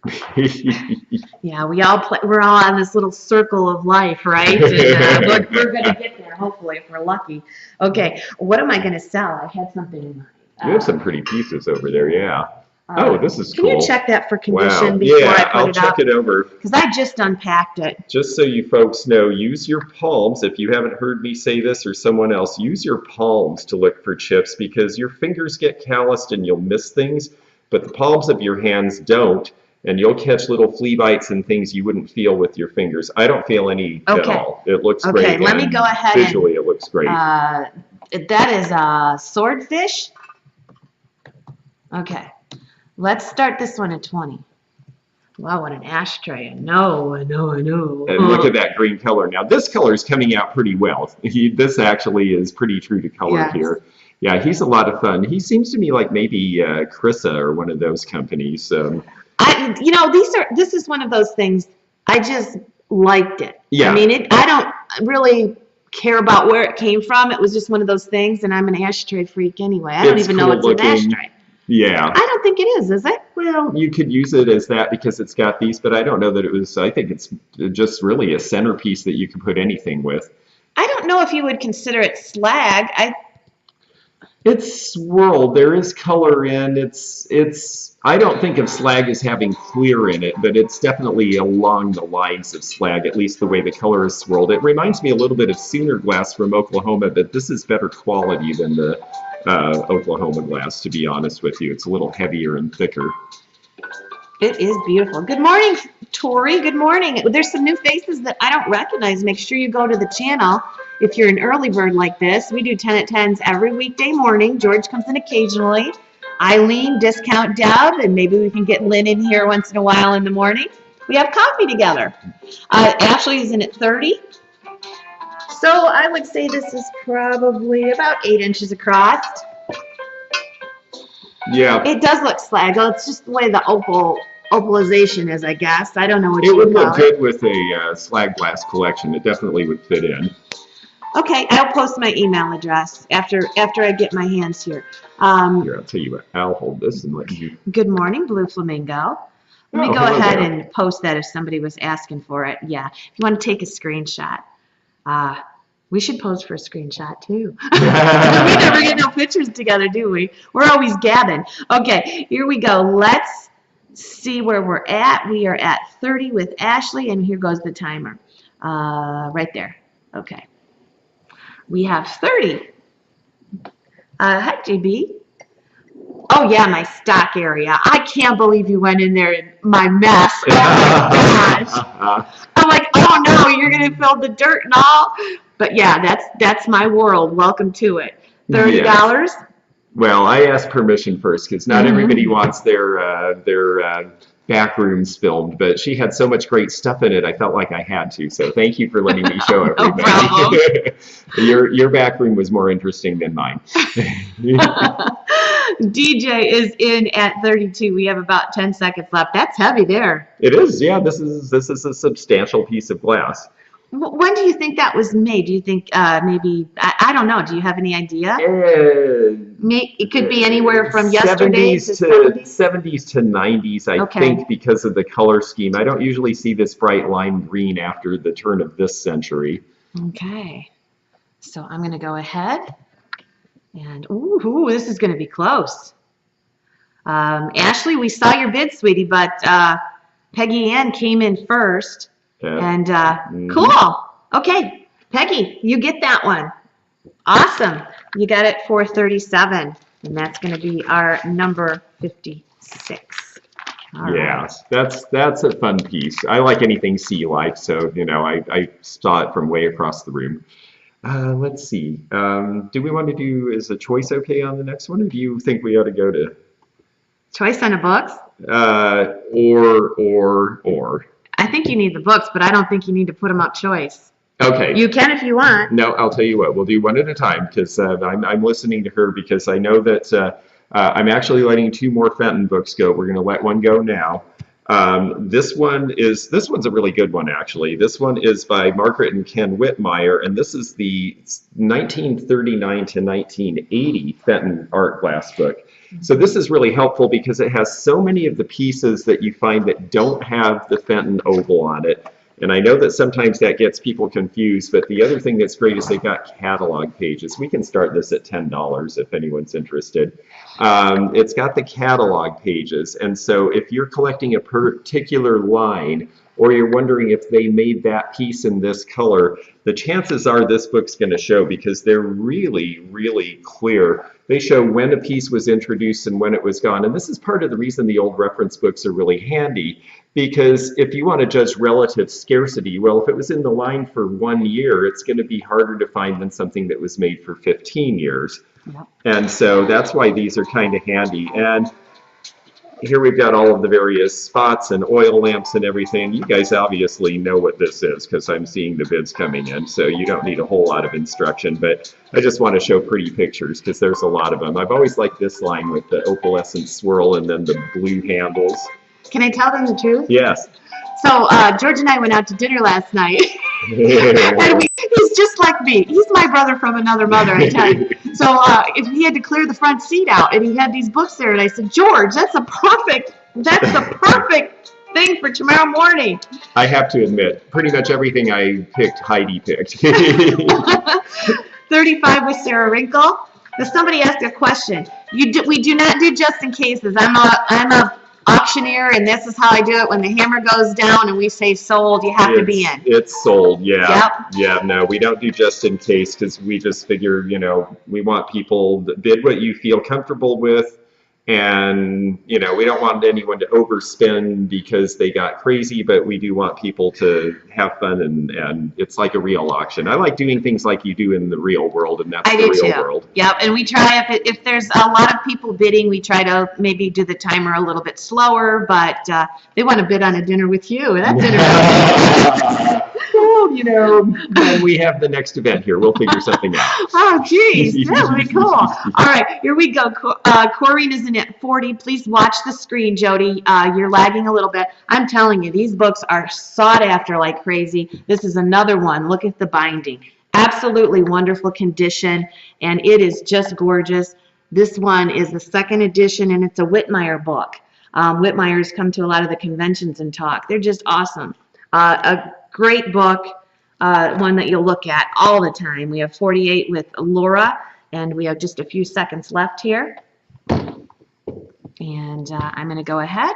Yeah, we're all on this little circle of life, right? And we're going to get there, hopefully, if we're lucky. Okay, what am I going to sell? I had something in mind. You have some pretty pieces over there, yeah. This is cool. Can you check that for condition before I put it up? I'll check it over. Because I just unpacked it. Just so you folks know, use your palms. If you haven't heard me say this or someone else, use your palms to look for chips, because your fingers get calloused and you'll miss things, but the palms of your hands don't. and you'll catch little flea bites and things you wouldn't feel with your fingers. I don't feel any at all. It looks great. Okay, let me go ahead. Visually, it looks great. That is a swordfish. Okay, let's start this one at 20. Wow, what an ashtray. I know. And look at that green color. Now, this color is coming out pretty well. This actually is pretty true to color here. Yeah, he's a lot of fun. He seems to me like maybe Chrissa or one of those companies. This is one of those things, I just liked it. Yeah. I mean, I don't really care about where it came from. It was just one of those things, and I'm an ashtray freak anyway. I don't even know it's an ashtray. Yeah. I don't think it is it? Well, you could use it as that because it's got these, but I don't know that it was, I think it's just really a centerpiece that you can put anything with. I don't know if you would consider it slag. It's swirled. There is color in. I don't think of slag as having clear in it, but it's definitely along the lines of slag, at least the way the color is swirled. It reminds me a little bit of Sooner glass from Oklahoma, but this is better quality than the Oklahoma glass, to be honest with you. It's a little heavier and thicker. It is beautiful. Good morning, Tori. Good morning. There's some new faces that I don't recognize. Make sure you go to the channel. If you're an early bird like this, we do 10 at 10s every weekday morning. George comes in occasionally. Eileen, Discount Deb, and maybe we can get Lynn in here once in a while in the morning. We have coffee together. Ashley is in at 30. So I would say this is probably about 8 inches across. Yeah. It does look slag. It's just the way the opalization is, I guess. I don't know what it would look good with a slag glass collection. It definitely would fit in. Okay, I'll post my email address after I get my hands here. Here, I'll tell you what. I'll hold this and let you. Good morning, Blue Flamingo. Let me go ahead and post that if somebody was asking for it. Yeah, if you want to take a screenshot. We should pose for a screenshot too. We never get no pictures together, do we? We're always gabbing. Okay, here we go. Let's see where we're at. We are at 30 with Ashley, and here goes the timer. Right there. Okay. We have 30. Hi, JB. Oh, yeah, my stock area. I can't believe you went in there in my mess. Oh, my gosh. I'm like, oh, no, you're going to fill the dirt and all. But, yeah, that's my world. Welcome to it. $30? Yes. Well, I asked permission first because not everybody wants their back rooms filmed, but she had so much great stuff in it, I felt like I had to. So thank you for letting me show everybody. Your back room was more interesting than mine. DJ is in at 32. We have about 10 seconds left. That's heavy there. It is, yeah. This is a substantial piece of glass. When do you think that was made? Do you think maybe, I don't know, do you have any idea? It could be anywhere from yesterday to 70s to 90s, I think, because of the color scheme. I don't usually see this bright lime green after the turn of this century. Okay. So I'm going to go ahead and, ooh, this is going to be close. Ashley, we saw your bid, sweetie, but Peggy Ann came in first. And cool. Okay, Peggy, you get that one. Awesome. You got it for 37, and that's going to be our number 56. All right. That's a fun piece. I like anything sea life, so I saw it from way across the room. Let's see. Do we want to do, is a choice okay on the next one, or do you think we ought to go to choice on the books? Or. I think you need the books, but I don't think you need to put them up choice. Okay. You can if you want. No, I'll tell you what. We'll do one at a time because I'm listening to her because I know that I'm actually letting 2 more Fenton books go. We're going to let one go now. This one's a really good one, actually. This one is by Margaret and Ken Whitmire, and this is the 1939 to 1980 Fenton art glass book. So this is really helpful because it has so many of the pieces that you find that don't have the Fenton oval on it. And I know that sometimes that gets people confused, but the other thing that's great is they've got catalog pages. We can start this at $10 if anyone's interested. It's got the catalog pages, and so if you're collecting a particular line, or you're wondering if they made that piece in this color, the chances are this book's going to show, because they're really, really clear. They show when a piece was introduced and when it was gone. And this is part of the reason the old reference books are really handy, because if you want to judge relative scarcity, well, if it was in the line for 1 year, it's going to be harder to find than something that was made for 15 years. Yep. And so that's why these are kind of handy. And here we've got all of the various spots and oil lamps and everything. You guys obviously know what this is because I'm seeing the bids coming in, so you don't need a whole lot of instruction, but I just want to show pretty pictures because there's a lot of them. I've always liked this line with the opalescent swirl and then the blue handles. Can I tell them the truth? Yes. So George and I went out to dinner last night. And he's just like me. He's my brother from another mother, I tell you. So if he had to clear the front seat out, and he had these books there, and I said, George, that's the perfect thing for tomorrow morning. I have to admit, pretty much everything I picked, Heidi picked. 35 with Sarah Wrinkle. Now, somebody asked a question. We do not do just in cases. I'm a auctioneer, and this is how I do it. When the hammer goes down and we say sold, you have to be in. It's sold, yeah. Yep. Yeah, no, we don't do just in case because we just figure, you know, we want people to bid what you feel comfortable with. And, you know, we don't want anyone to overspend because they got crazy, but we do want people to have fun, and it's like a real auction. I like doing things like you do in the real world, and that's the real world. Yep, and we try, if there's a lot of people bidding, we try to maybe do the timer a little bit slower, but they want to bid on a dinner with you. That dinner. Well, you know, when we have the next event here, we'll figure something out. Oh, geez, that would be cool. All right, here we go. Corrine is in at 40. Please watch the screen, Jody. You're lagging a little bit. I'm telling you, these books are sought after like crazy. This is another one. Look at the binding. Absolutely wonderful condition, and it is just gorgeous. This one is the second edition, and it's a Whitmire book. Whitmires come to a lot of the conventions and talk. They're just awesome. A great book, one that you'll look at all the time. We have 48 with Laura, and we have just a few seconds left here. And I'm going to go ahead.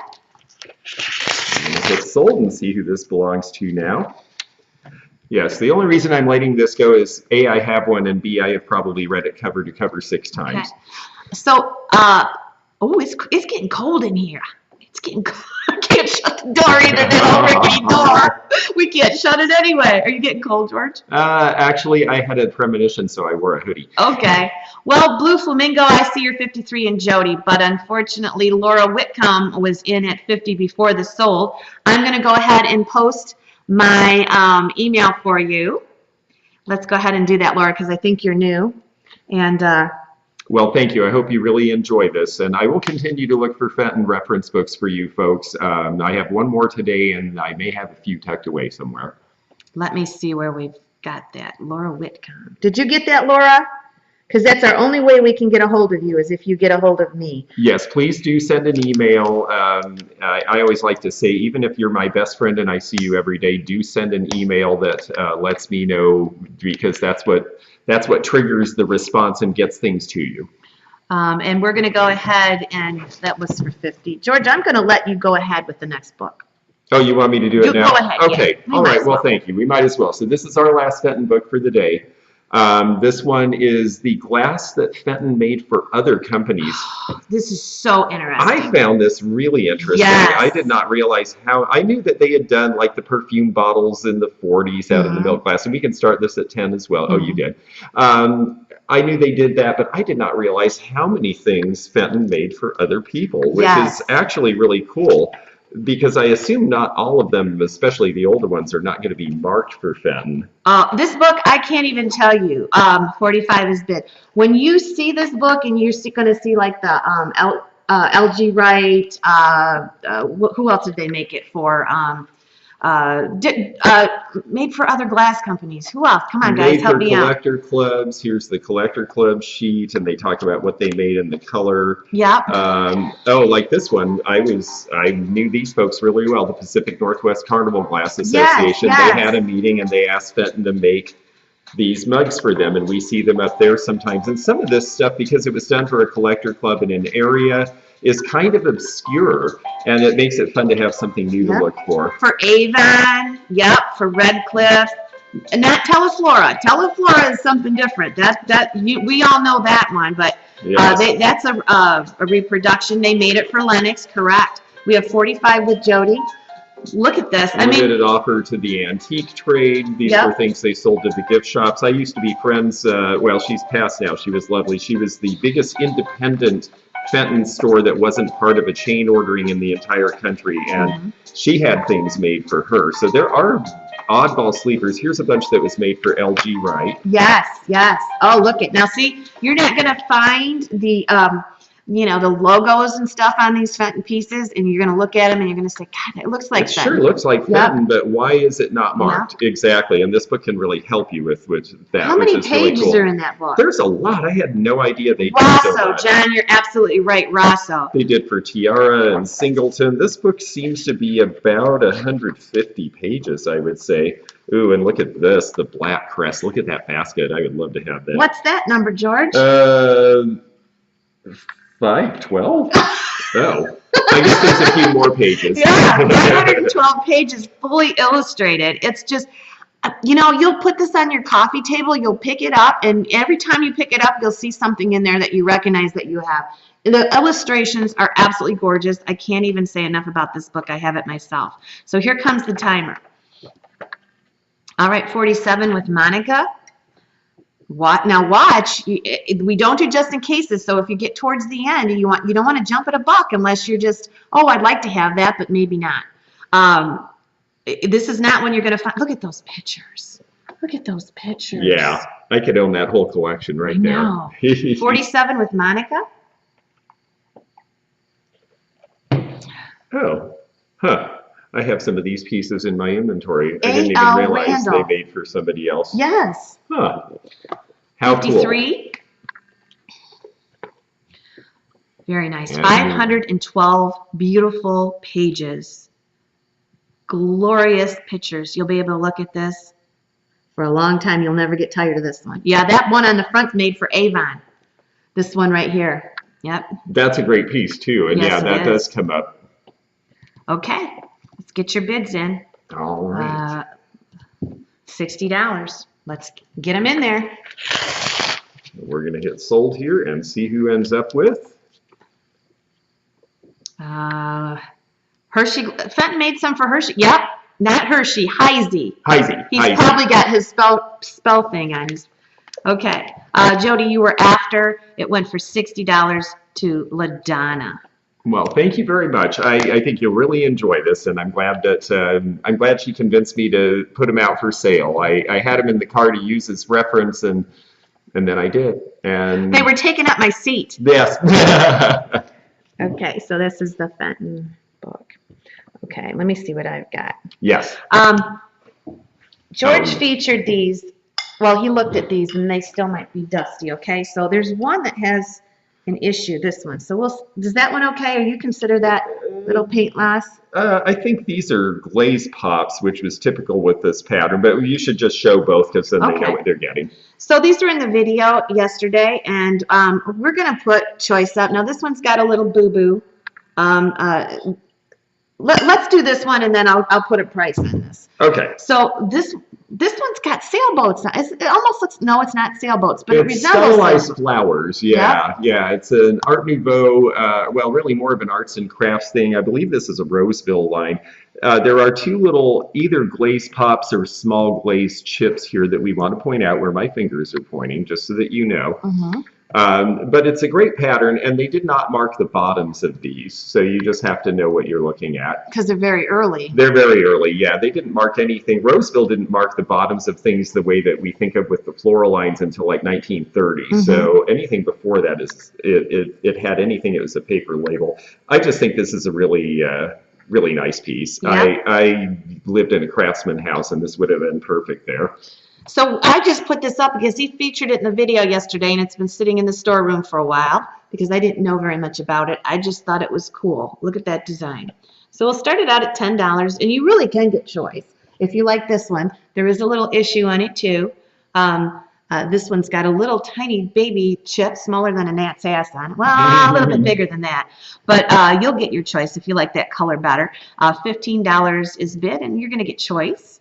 Get sold and see who this belongs to now. Yes, the only reason I'm letting this go is A, I have one, and B, I have probably read it cover to cover 6 times. Okay. So, oh, it's getting cold in here. It's getting cold. I can't shut the door either. That old rickety door. We can't shut it anyway. Are you getting cold, George? Actually, I had a premonition, so I wore a hoodie. Okay. Well, Blue Flamingo, I see you're 53 in Jody, but unfortunately, Laura Whitcomb was in at 50 before the sold. I'm going to go ahead and post my email for you. Let's go ahead and do that, Laura, because I think you're new. And well, thank you. I hope you really enjoy this, and I will continue to look for Fenton reference books for you folks. I have one more today, and I may have a few tucked away somewhere. Let me see where we've got that. Laura Whitcomb. Did you get that, Laura? Because that's our only way we can get a hold of you is if you get a hold of me. Yes, please do send an email. I always like to say, even if you're my best friend and I see you every day, do send an email that lets me know, because that's what triggers the response and gets things to you. And we're going to go ahead, and that was for 50. George, I'm going to let you go ahead with the next book. Oh, you want me to do it now? Go ahead. Okay. Yeah. All right. Well, thank you. We might as well. So this is our last Fenton book for the day. This one is the glass that Fenton made for other companies. This is so interesting. I found this really interesting. Yes. I did not realize how. I knew that they had done like the perfume bottles in the 40s out of the milk glass, and we can start this at 10 as well. Oh, you did. I knew they did that, but I did not realize how many things Fenton made for other people, which is actually really cool. Because I assume not all of them, especially the older ones, are not going to be marked for Fenton. This book, I can't even tell you. 45 is bid. When you see this book, and you're going to see like the LG Wright, who else did they make it for? Made for other glass companies. Who else? Come on, guys, help me out. Made for collector clubs. Here's the collector club sheet, and they talk about what they made in the color. Yep. Oh, like this one. I knew these folks really well. The Pacific Northwest Carnival Glass Association. Yes. They had a meeting, and they asked Fenton to make these mugs for them, and we see them up there sometimes. And some of this stuff, because it was done for a collector club in an area, is kind of obscure, and it makes it fun to have something new to look for. For Avon, for Red Cliff, and not Teleflora. Teleflora is something different. We all know that one, but that's a reproduction. They made it for Lennox, correct? We have 45 with Jody. Look at this. Limited offer to the antique trade. These were things they sold to the gift shops. I used to be friends, well, she's passed now. She was lovely. She was the biggest independent Fenton store that wasn't part of a chain ordering in the entire country, and she had things made for her. So there are oddball sleepers. Here's a bunch that was made for LG Wright. Yes. Oh, look at now. See, you're not gonna find the the logos and stuff on these Fenton pieces, and you're going to look at them and you're going to say, God, it looks like Fenton. Fenton. Sure looks like Fenton, but why is it not marked? Exactly, and this book can really help you with that. How many pages are in that book? There's a lot. I had no idea they did so much. John, you're absolutely right, Rosso. They did for Tiara and Singleton. This book seems to be about 150 pages, I would say. Ooh, and look at this, the Black Crest. Look at that basket. I would love to have that. What's that number, George? 512? Oh, I guess there's a few more pages. Yeah, 112 pages, fully illustrated. It's just, you'll put this on your coffee table, you'll pick it up, and every time you pick it up, you'll see something in there that you recognize that you have. The illustrations are absolutely gorgeous. I can't even say enough about this book. I have it myself. So here comes the timer. All right, 47 with Monica. Now watch, we don't do just in cases, so if you get towards the end, you don't want to jump at a buck unless you're just, oh, I'd like to have that, but maybe not. This is not when you're going to find, look at those pictures. Look at those pictures. Yeah, I could own that whole collection right there. No. 47 with Monica. Oh, huh. I have some of these pieces in my inventory. I didn't even realize they made for somebody else. Yes. Huh. How 53. Cool. Very nice. 512 beautiful pages. Glorious pictures. You'll be able to look at this for a long time. You'll never get tired of this one. Yeah, that one on the front's made for Avon. This one right here. Yep. That's a great piece too. And yes, that does come up. Okay. Let's get your bids in. All right. $60. Let's get them in there. We're going to hit sold here and see who ends up with. Hershey. Fenton made some for Hershey. Yep. Not Hershey. Heisey. He's probably got his spell thing on. Okay. Jody, you were after. It went for $60 to LaDonna. Well, thank you very much. I think you'll really enjoy this, and I'm glad she convinced me to put them out for sale. I had them in the car to use as reference, and then I did. And they were taking up my seat. Yes. Okay, so this is the Fenton book. Okay, let me see what I've got. Yes. George featured these. Well, he looked at these, and they still might be dusty. Okay, so there's one that has an issue, this one. So does that one okay? Or you consider that little paint loss? I think these are glaze pops, which was typical with this pattern, but you should just show both because then they know what they're getting. So these were in the video yesterday, and we're going to put choice up. Now this one's got a little boo-boo. Let's do this one, and then I'll put a price on this. Okay. So this one's got sailboats. It almost looks, no, it's not sailboats, but it resembles stylized flowers. Yeah, yeah. It's an Art Nouveau, well, really more of an arts and crafts thing. I believe this is a Roseville line. There are two little either glaze pops or small glaze chips here that we want to point out where my fingers are pointing, just so that you know. But it's a great pattern, and they did not mark the bottoms of these, so you just have to know what you're looking at. Because they're very early. They're very early, yeah. They didn't mark anything. Roseville didn't mark the bottoms of things the way that we think of with the floral lines until like 1930. So anything before that, it had anything, it was a paper label. I just think this is a really really nice piece. Yeah. I lived in a craftsman house, and this would have been perfect there. So I just put this up because he featured it in the video yesterday, and it's been sitting in the storeroom for a while because I didn't know very much about it. I just thought it was cool. Look at that design. So we'll start it out at $10, and you really can get choice. If you like this one, there is a little issue on it too. This one's got a little tiny baby chip, smaller than a gnat's ass on it. Well, a little bit bigger than that. But you'll get your choice if you like that color better. $15 is bid, and you're going to get choice.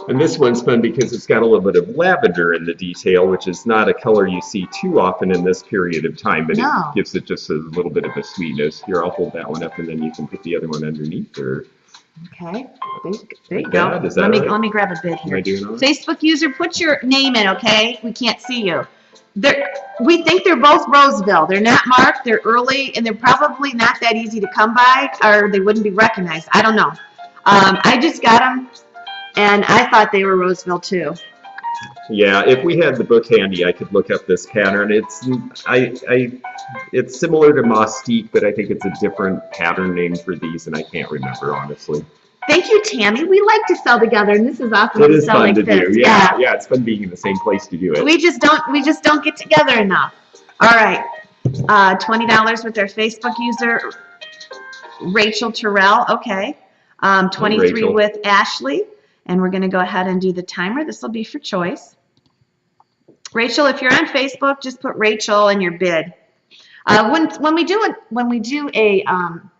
And this one's fun because it's got a little bit of lavender in the detail, which is not a color you see too often in this period of time, but it gives it just a little bit of a sweetness. Here, I'll hold that one up, and then you can put the other one underneath. Or okay, there you go. Let me grab a bid here. Facebook user, put your name in, okay? We can't see you. We think they're both Roseville. They're not marked. They're early, and they're probably not that easy to come by, or they wouldn't be recognized. I don't know. I just got them. And I thought they were Roseville too. Yeah, if we had the book handy, I could look up this pattern. It's similar to Mostique, but I think it's a different pattern name for these, and I can't remember honestly. Thank you, Tammy. We like to sell together, and this is awesome. It is fun to do. Yeah, it's fun being in the same place to do it. We just don't get together enough. All right, $20 with our Facebook user, Rachel Terrell. Okay, 23 with Ashley. And we're going to go ahead and do the timer. This will be for choice. Rachel, if you're on Facebook, just put Rachel in your bid. When we do a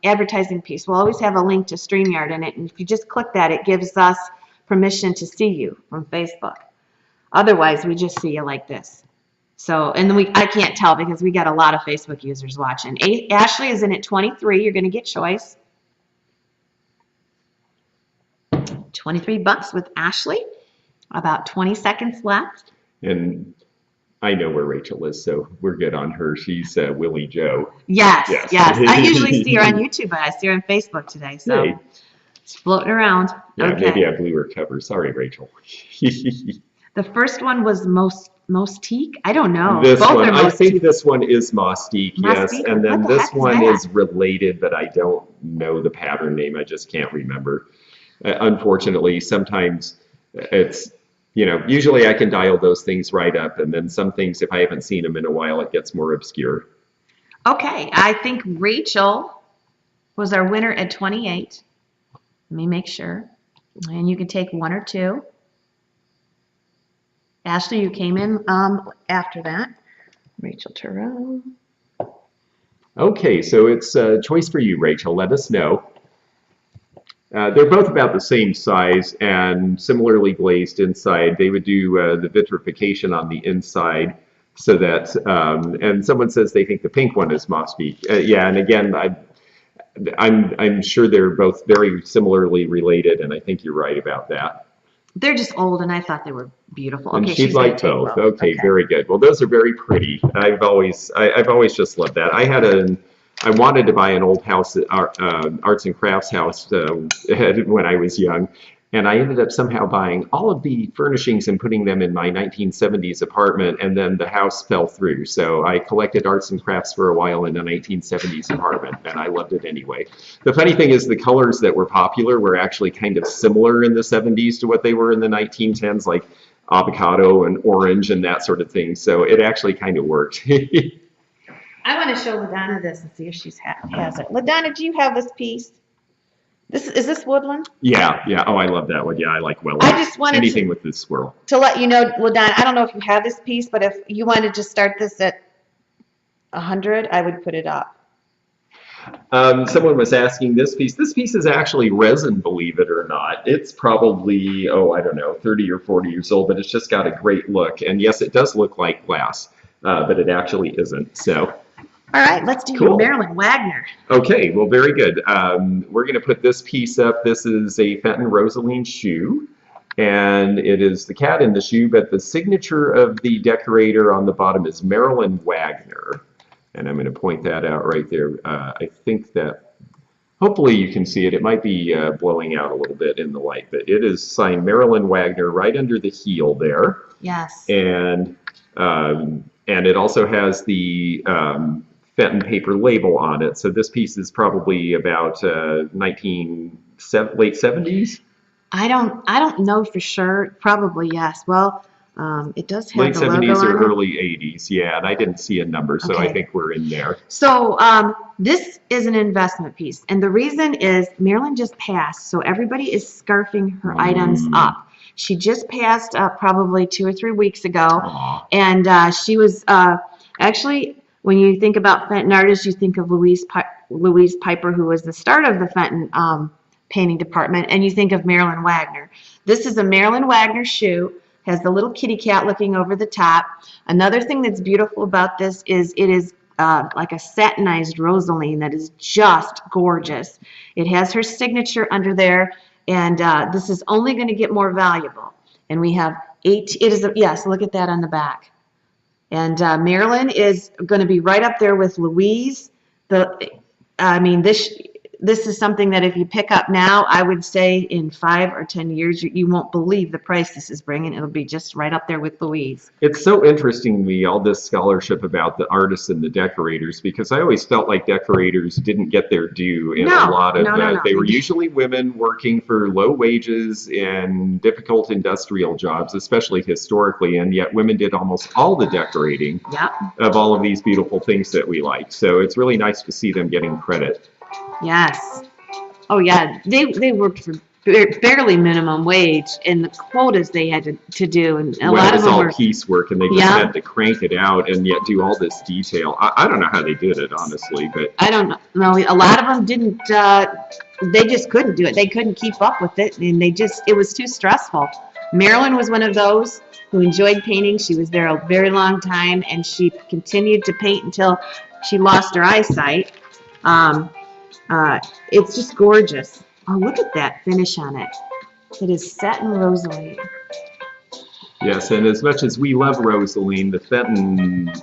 advertising piece, we'll always have a link to StreamYard in it. And if you just click that, it gives us permission to see you from Facebook. Otherwise, we just see you like this. So, and then I can't tell because we got a lot of Facebook users watching. Ashley is in at 23. You're going to get choice. $23 with Ashley. About 20 seconds left. And I know where Rachel is, so we're good on her. She's Willie Joe. Yes. I usually see her on YouTube, but I see her on Facebook today. So it's floating around. Yeah, okay. Maybe I blew her cover. Sorry, Rachel. The first one was Mostique. I don't know. This one, I think this one is Mostique, yes. And then this one is related, but I don't know the pattern name. I just can't remember. Unfortunately, sometimes it's, usually I can dial those things right up, and then some things, if I haven't seen them in a while, it gets more obscure. Okay, I think Rachel was our winner at 28. Let me make sure. And you can take one or two. Ashley, you came in after that. Rachel Terrell. Okay, so it's a choice for you, Rachel. Let us know. They're both about the same size and similarly glazed inside. They would do the vitrification on the inside so that, and someone says they think the pink one is Mostique. Yeah, and again, I'm sure they're both very similarly related, and I think you're right about that. They're just old, and I thought they were beautiful. And she'd like both. Okay, very good. Well, those are very pretty. I've always just loved that. I wanted to buy an old house, arts and crafts house when I was young, and I ended up somehow buying all of the furnishings and putting them in my 1970s apartment, and then the house fell through. So I collected arts and crafts for a while in the 1970s apartment, and I loved it anyway. The funny thing is the colors that were popular were actually kind of similar in the 70s to what they were in the 1910s, like avocado and orange and that sort of thing. So it actually kind of worked. I want to show LaDonna this and see if she has it. LaDonna, do you have this piece? Is this woodland? Yeah. Oh, I love that one. Yeah, I like well. I just wanted anything with this swirl. To let you know, LaDonna, I don't know if you have this piece, but if you wanted to start this at 100, I would put it up. Someone was asking this piece. This piece is actually resin, believe it or not. It's probably, I don't know, 30 or 40 years old, but it's just got a great look. And yes, it does look like glass, but it actually isn't. So. All right, let's do your Marilyn Wagner. Okay, well, very good. We're going to put this piece up. This is a Fenton Rosaline shoe, and it is the cat in the shoe, but the signature of the decorator on the bottom is Marilyn Wagner. And I'm going to point that out right there. I think that hopefully you can see it. It might be blowing out a little bit in the light, but it is signed Marilyn Wagner right under the heel there. Yes. And it also has the Fenton paper label on it. So this piece is probably about late 70s. I don't know for sure. Probably yes. Well, it does have Late the logo 70s or on it. early 80s, yeah, and I didn't see a number, so I think we're in there. So this is an investment piece, and the reason is Marilyn just passed, so everybody is scarfing her items up. She just passed probably 2 or 3 weeks ago, and she was actually, when you think about Fenton artists, you think of Louise Piper, who was the start of the Fenton painting department, and you think of Marilyn Wagner. This is a Marilyn Wagner shoe. Has the little kitty cat looking over the top. Another thing that's beautiful about this is it is like a satinized rosaline that is just gorgeous. It has her signature under there, and this is only going to get more valuable. And we have 8. It is yes. Look at that on the back. And Marilyn is going to be right up there with Louise. I mean, this is something that if you pick up now, I would say in 5 or 10 years, you won't believe the price this is bringing. It'll be just right up there with Louise. It's so interesting to me, all this scholarship about the artists and the decorators, because I always felt like decorators didn't get their due in a lot of, they were usually women working for low wages in difficult industrial jobs, especially historically, and yet women did almost all the decorating of all of these beautiful things that we like. So it's really nice to see them getting credit. Yes. Oh, yeah. They worked for barely minimum wage, and the quotas they had to do, and a lot of them were piecework, and they just had to crank it out and yet do all this detail. I don't know how they did it, honestly, but I don't know. A lot of them didn't. They just couldn't do it. They couldn't keep up with it, and it was too stressful. Marilyn was one of those who enjoyed painting. She was there a very long time, and she continued to paint until she lost her eyesight. It's just gorgeous. Oh, look at that finish on it. It is satin rosaline. Yes, and as much as we love rosaline, the Fenton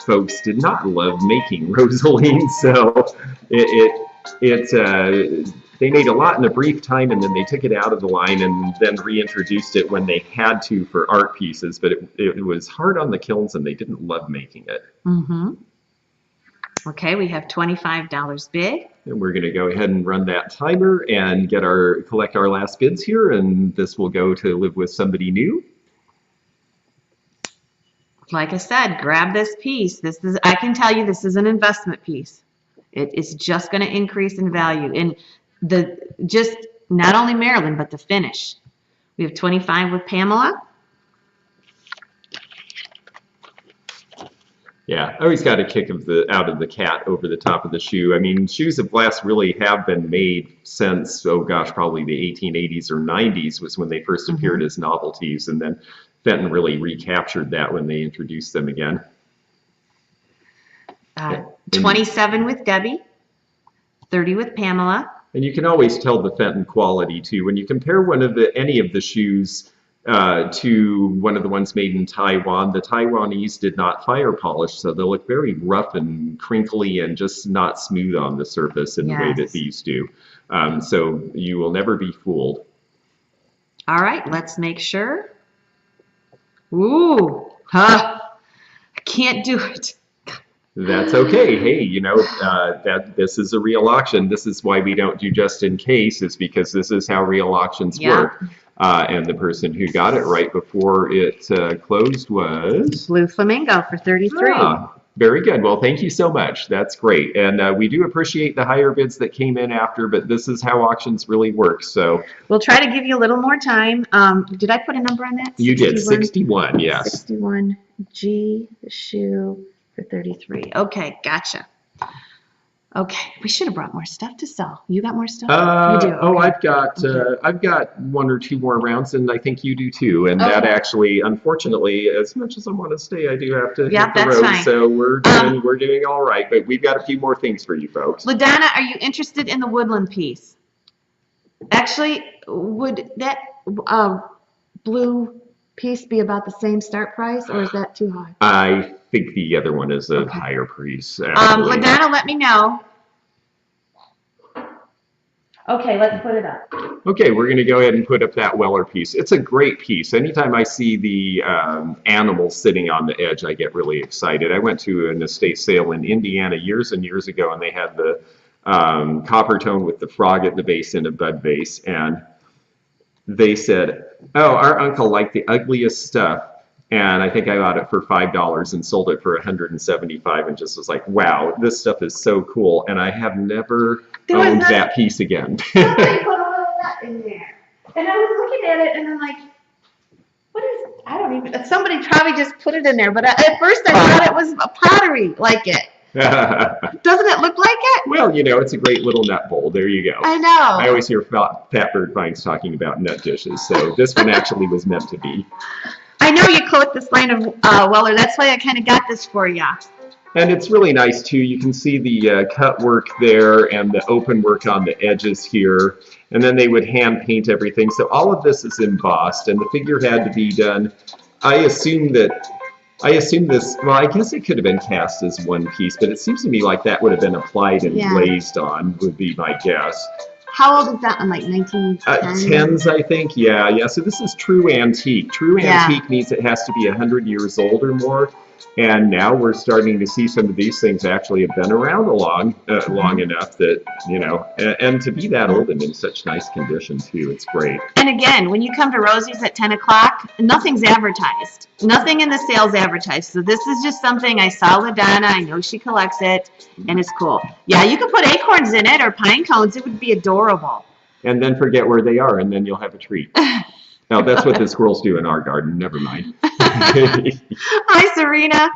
folks did not love making rosaline, so they made a lot in a brief time, and then they took it out of the line and then reintroduced it when they had to for art pieces, but it was hard on the kilns, and they didn't love making it. Okay, we have $25 bid. And we're going to go ahead and run that timer and collect our last bids here, and this will go to Live With Somebody New. Like I said, grab this piece. I can tell you this is an investment piece. It is just going to increase in value. And just not only Marilyn, but the finish. We have 25 with Pamela. Yeah, I always got a kick out of the cat over the top of the shoe. I mean, shoes of glass really have been made since, oh gosh, probably the 1880s or 90s was when they first appeared as novelties, and then Fenton really recaptured that when they introduced them again. 27 with Debbie, 30 with Pamela. And you can always tell the Fenton quality too. When you compare any of the shoes to one of the ones made in Taiwan, the Taiwanese did not fire polish, so they look very rough and crinkly and just not smooth on the surface in the way that these do. So you will never be fooled. All right, let's make sure. Ooh, I can't do it. That's okay. Hey, you know, this is a real auction. This is why we don't do just in case, is because this is how real auctions work. And the person who got it right before it closed was Blue Flamingo for 33. Very good. Well, thank you so much. That's great. And we do appreciate the higher bids that came in after, but this is how auctions really work. So we'll try to give you a little more time. Did I put a number on that? 61? You did. 61, yes. 61G, the shoe for 33. Okay, gotcha. Okay, we should have brought more stuff to sell. You got more stuff? You do. Oh, I've got 1 or 2 more rounds, and I think you do too. And that actually, unfortunately, as much as I want to stay, I do have to hit the road. Fine. So we're doing all right, but we've got a few more things for you folks. LaDonna, are you interested in the woodland piece? Actually, would that blue piece be about the same start price, or is that too high? I think the other one is a higher price. LaDonna, let me know. Okay, let's put it up. Okay, we're going to go ahead and put up that Weller piece. It's a great piece. Anytime I see the animals sitting on the edge, I get really excited. I went to an estate sale in Indiana years and years ago, and they had the copper tone with the frog at the base in a bud vase, and they said, "Oh, our uncle liked the ugliest stuff." And I think I got it for $5 and sold it for $175, and just was like, wow, this stuff is so cool. And I have never owned that piece again. Somebody put a little nut in there. And I was looking at it and I'm like, what is, I don't even, somebody probably just put it in there. But at first I thought it was a pottery like it. Doesn't it look like it? Well, you know, it's a great little nut bowl. There you go. I know. I always hear Pat Bird Vines talking about nut dishes, so this one actually was meant to be. I know you collect this line of Weller. That's why I kind of got this for you. And it's really nice, too. You can see the cut work there and the open work on the edges here. And then they would hand paint everything. So all of this is embossed, and the figure had to be done. I assume this, well, I guess it could have been cast as one piece, but it seems to me like that would have been applied and glazed on, would be my guess. How old is that one? Like 1910s? Tens, I think. Yeah. So this is true antique. True antique means it has to be 100 years old or more. And now we're starting to see some of these things actually have been around long enough that, you know, and to be that old and in such nice condition, too, it's great. And again, when you come to Rosie's at 10 o'clock, nothing's advertised. Nothing in the sale's advertised. So this is just something I saw LaDonna. I know she collects it, and it's cool. Yeah, you could put acorns in it or pine cones. It would be adorable. And then forget where they are, and then you'll have a treat. Now, that's what the squirrels do in our garden. Never mind. Hi, Serena.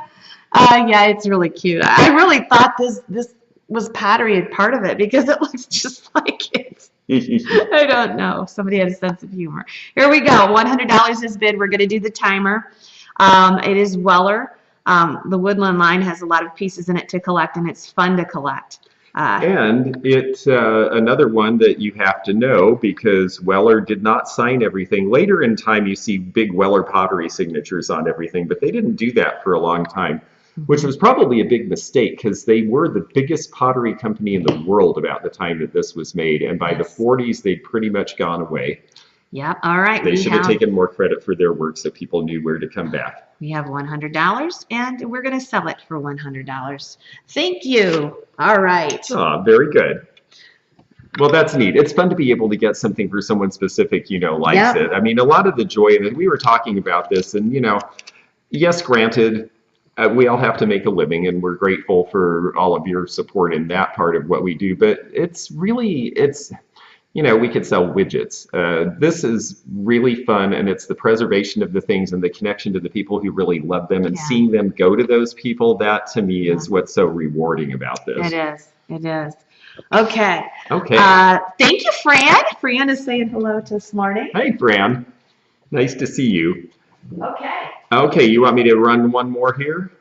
Yeah, it's really cute. I really thought this was pottery and part of it because it looks just like it. I don't know. Somebody had a sense of humor. Here we go. $100 is bid. We're going to do the timer. It is Weller. The Woodland line has a lot of pieces in it to collect, and it's fun to collect. And it's another one that you have to know because Weller did not sign everything. Later in time, you see big Weller pottery signatures on everything, but they didn't do that for a long time, which was probably a big mistake because they were the biggest pottery company in the world about the time that this was made. And by the 40s, they'd pretty much gone away. Yep. All right. They should have taken more credit for their work so people knew where to come back. We have $100, and we're going to sell it for $100. Thank you. All right. Oh, very good. Well, that's neat. It's fun to be able to get something for someone specific, you know, likes it. I mean, a lot of the joy that we were talking about this, and, you know, yes, granted, we all have to make a living, and we're grateful for all of your support in that part of what we do, but it's really, you know, we could sell widgets. This is really fun, and it's the preservation of the things and the connection to the people who really love them and seeing them go to those people. That, to me, is what's so rewarding about this. It is. It is. Okay. Okay. Thank you, Fran. Fran is saying hello to us this morning. Hey, Fran. Nice to see you. Okay. Okay, you want me to run one more here?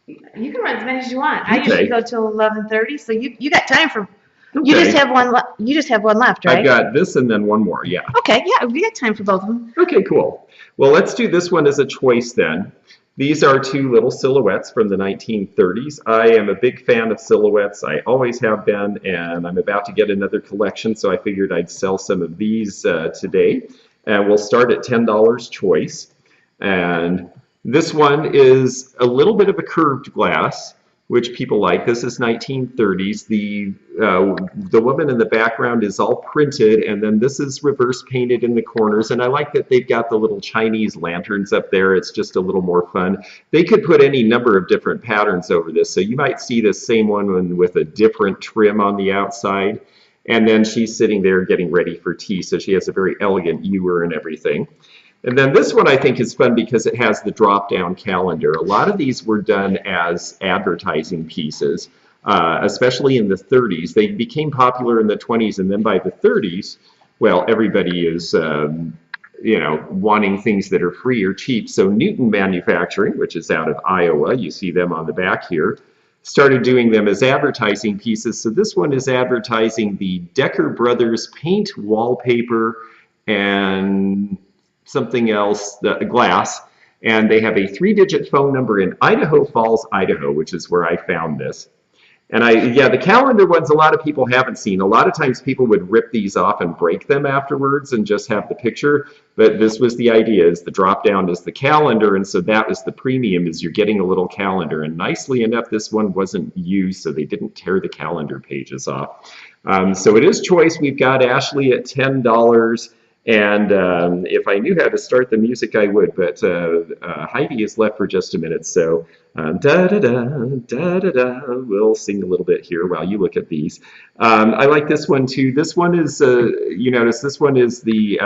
You can run as many as you want. I usually go till 11:30, so you got time for... Okay. You just have one left, right? I've got this and then one more, yeah. Okay, yeah, we got time for both of them. Okay, cool. Well, let's do this one as a choice then. These are two little silhouettes from the 1930s. I am a big fan of silhouettes. I always have been, and I'm about to get another collection, so I figured I'd sell some of these today. And we'll start at $10 choice. And this one is a little bit of a curved glass, which people like. This is 1930s. The woman in the background is all printed, and then this is reverse painted in the corners. And I like that they've got the little Chinese lanterns up there. It's just a little more fun. They could put any number of different patterns over this. So you might see the same one with a different trim on the outside. And then she's sitting there getting ready for tea. So she has a very elegant ewer and everything. And then this one I think is fun because it has the drop-down calendar. A lot of these were done as advertising pieces, especially in the 30s. They became popular in the 20s, and then by the 30s, well, everybody is, you know, wanting things that are free or cheap. So Newton Manufacturing, which is out of Iowa, you see them on the back here, started doing them as advertising pieces. So this one is advertising the Decker Brothers paint wallpaper and something else, the glass, and they have a 3-digit phone number in Idaho Falls, Idaho, which is where I found this. And yeah, the calendar ones, a lot of people haven't seen. A lot of times people would rip these off and break them afterwards and just have the picture. But this was the idea, is the drop down is the calendar, and so that was the premium, is you're getting a little calendar. And nicely enough, this one wasn't used, so they didn't tear the calendar pages off. So it is choice. We've got Ashley at $10. And if I knew how to start the music, I would, but Heidi is left for just a minute, so da-da-da, we'll sing a little bit here while you look at these. I like this one too. This one is, you notice this one is the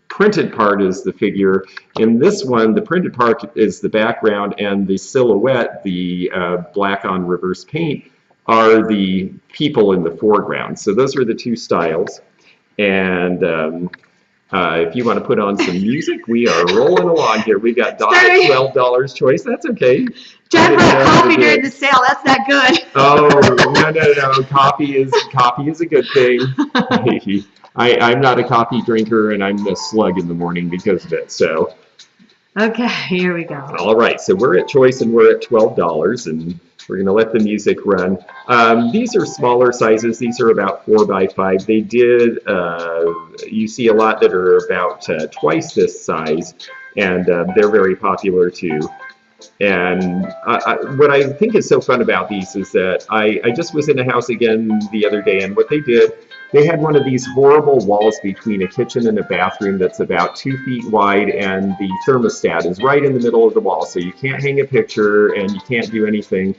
printed part is the figure. In this one, the printed part is the background, and the silhouette, the black on reverse paint, are the people in the foreground. So those are the two styles. And if you want to put on some music, we are rolling along here. We've got Dawn at $12 choice. That's okay. John brought coffee during the sale. That's not good. Oh, no. Coffee is a good thing. I'm not a coffee drinker, and I'm a slug in the morning because of it. So. Okay, here we go. All right, so we're at choice, and we're at $12, and we're going to let the music run. These are smaller sizes. These are about 4 by 5. They did, you see a lot that are about twice this size, and they're very popular too. And what I think is so fun about these is that I just was in a house again the other day, and what they did, they had one of these horrible walls between a kitchen and a bathroom that's about 2 feet wide, and the thermostat is right in the middle of the wall, so you can't hang a picture and you can't do anything.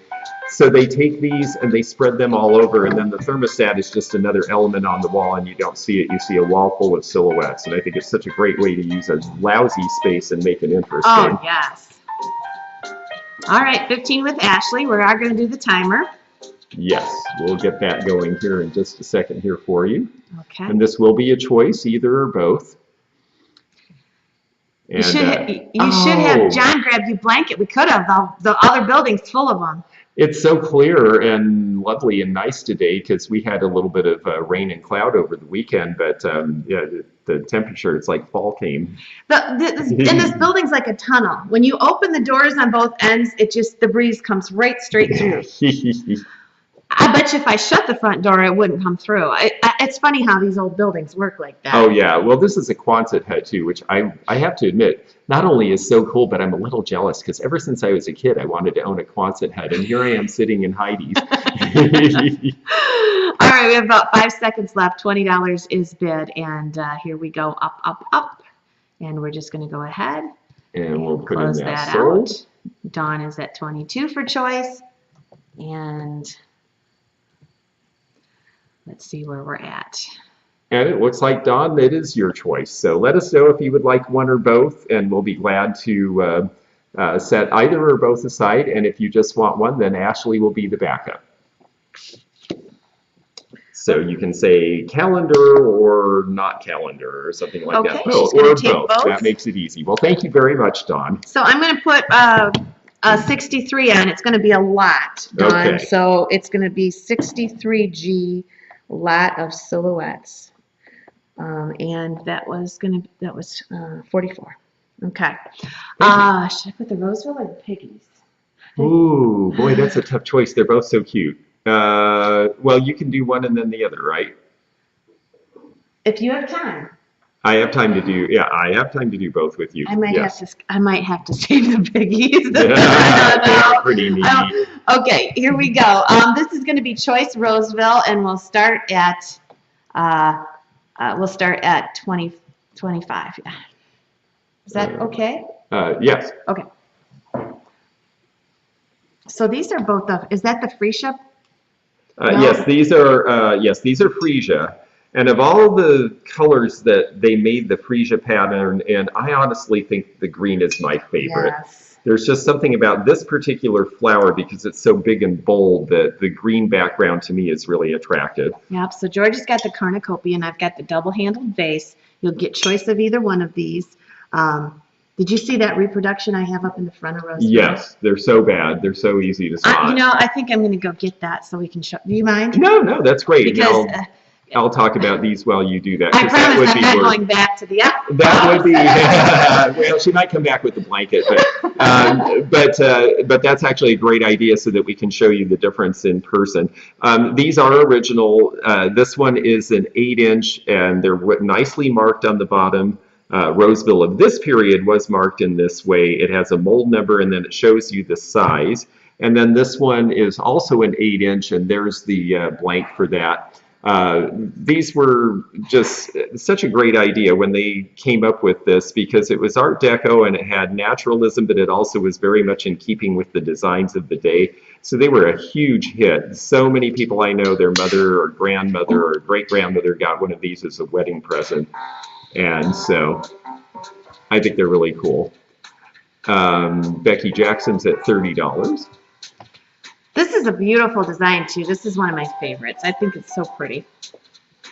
So they take these and they spread them all over, and then the thermostat is just another element on the wall, and you don't see it. You see a wall full of silhouettes, and I think it's such a great way to use a lousy space and make it interesting. Oh, yes. All right, 15 with Ashley. We are going to do the timer. Yes, we'll get that going here in just a second here for you. Okay. And this will be a choice, either or both. And, you should have John grab you a blanket. We could have. The other building's full of them. It's so clear and lovely and nice today because we had a little bit of rain and cloud over the weekend, but yeah, the temperature, it's like fall came. And this building's like a tunnel. When you open the doors on both ends, the breeze comes right straight through. I bet you if I shut the front door, it wouldn't come through. It's funny how these old buildings work like that. Oh, yeah. Well, this is a Quonset hut, too, which I have to admit, not only is so cool, but I'm a little jealous because ever since I was a kid, I wanted to own a Quonset hut, and here I am sitting in Heidi's. All right, we have about 5 seconds left. $20 is bid, and here we go, up, up, up. And we're just going to go ahead and we'll put close in that sold. out. Dawn is at 22 for choice, and let's see where we're at. And it looks like, Dawn, it is your choice. So let us know if you would like one or both, and we'll be glad to set either or both aside. And if you just want one, then Ashley will be the backup. So you can say calendar or not calendar or something like that. Both, or both. That makes it easy. Well, thank you very much, Dawn. So I'm going to put 63 on. It's going to be a lot, Dawn. Okay. So it's going to be 63G, lot of silhouettes. And that was 44. Okay. Should I put the Roseville or the Piggies? Ooh, boy, that's a tough choice. They're both so cute. Well, you can do one and then the other, right? If you have time. I have time to do. Yeah, I have time to do both with you. I might have to save the Piggies. They're pretty neat. Okay, here we go. This is going to be Choice Roseville, and we'll start at 20, 25. Yeah. Is that okay? Yes. Okay. So these are both of. Is that the freesia? No? Yes, these are freesia. And of all the colors that they made the freesia pattern, and I honestly think the green is my favorite. Yes. There's just something about this particular flower because it's so big and bold that the green background to me is really attractive. Yep, so George has got the cornucopia and I've got the double-handled vase. You'll get choice of either one of these. Did you see that reproduction I have up in the front of Roseville? Yes, they're so bad. They're so easy to spot. I think I'm going to go get that so we can show. Do you mind? No, that's great. Because I'll talk about these while you do that. I promise I'm not worth, going back to the office. That would be, well, she might come back with the blanket, but that's actually a great idea so that we can show you the difference in person. These are original. This one is an 8-inch, and they're nicely marked on the bottom. Roseville of this period was marked in this way. It has a mold number, and then it shows you the size. And then this one is also an 8-inch, and there's the blank for that. These were just such a great idea when they came up with this, because it was Art Deco and it had naturalism, but it also was very much in keeping with the designs of the day. So they were a huge hit. So many people I know, their mother or grandmother or great-grandmother got one of these as a wedding present. And so I think they're really cool. Becky Jackson's at $30. This is a beautiful design too. This is one of my favorites. I think it's so pretty.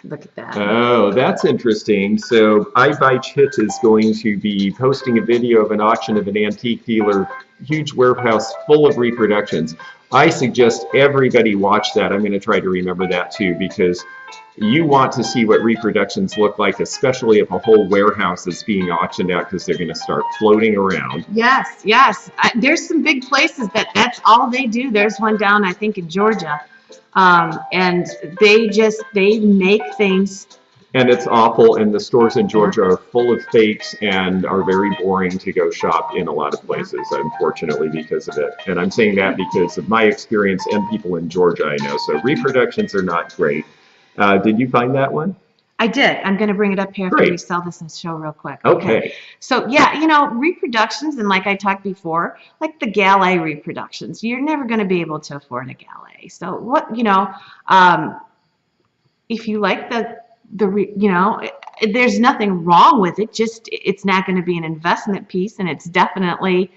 Look at that. Oh, that's interesting. So I Buy Chit is going to be posting a video of an auction of an antique dealer, huge warehouse full of reproductions. I suggest everybody watch that. I'm going to try to remember that too, because you want to see what reproductions look like, especially if a whole warehouse is being auctioned out, because they're going to start floating around. Yes, yes. There's some big places that's all they do. There's one down, I think, in Georgia. And they make things. And it's awful, and the stores in Georgia are full of fakes and are very boring to go shop in a lot of places, unfortunately, because of it. And I'm saying that because of my experience and people in Georgia I know. So reproductions are not great. Did you find that one? I did. I'm going to bring it up here after we sell this and show real quick. Okay. So yeah, you know, reproductions, and like I talked before, like the Gallet reproductions, you're never going to be able to afford a Gallet. So what, you know, if you like there's nothing wrong with it. Just it's not going to be an investment piece, and it's definitely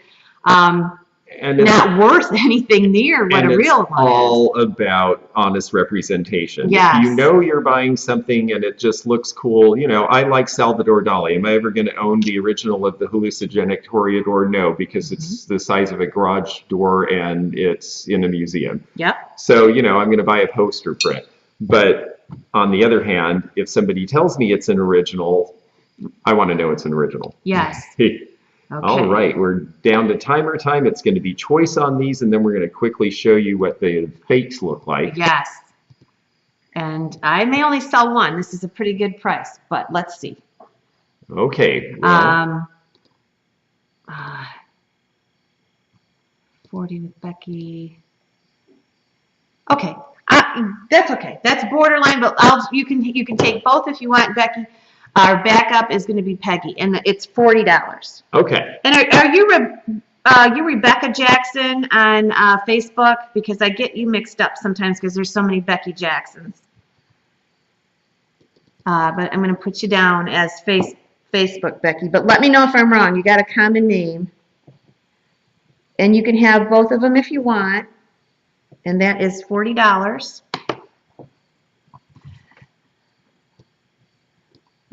not worth anything near what a real one is. And it's all about honest representation. Yes. If you know you're buying something and it just looks cool, you know, I like Salvador Dali. Am I ever going to own the original of the hallucinogenic Toreador? No, because it's the size of a garage door and it's in a museum. Yep. So, you know, I'm going to buy a poster print. But on the other hand, if somebody tells me it's an original, I want to know it's an original. Yes. Okay. All right, we're down to timer time. It's going to be choice on these, and then we're going to quickly show you what the fakes look like. Yes. And I may only sell one. This is a pretty good price, but let's see. Okay. Well. 40 with Becky. Okay. That's okay. That's borderline, but you can take both if you want, Becky. Our backup is going to be Peggy, and it's $40. Okay. And are you Rebecca Jackson on Facebook? Because I get you mixed up sometimes because there's so many Becky Jacksons. But I'm going to put you down as Facebook, Becky. But let me know if I'm wrong. You got a common name. And you can have both of them if you want. And that is $40.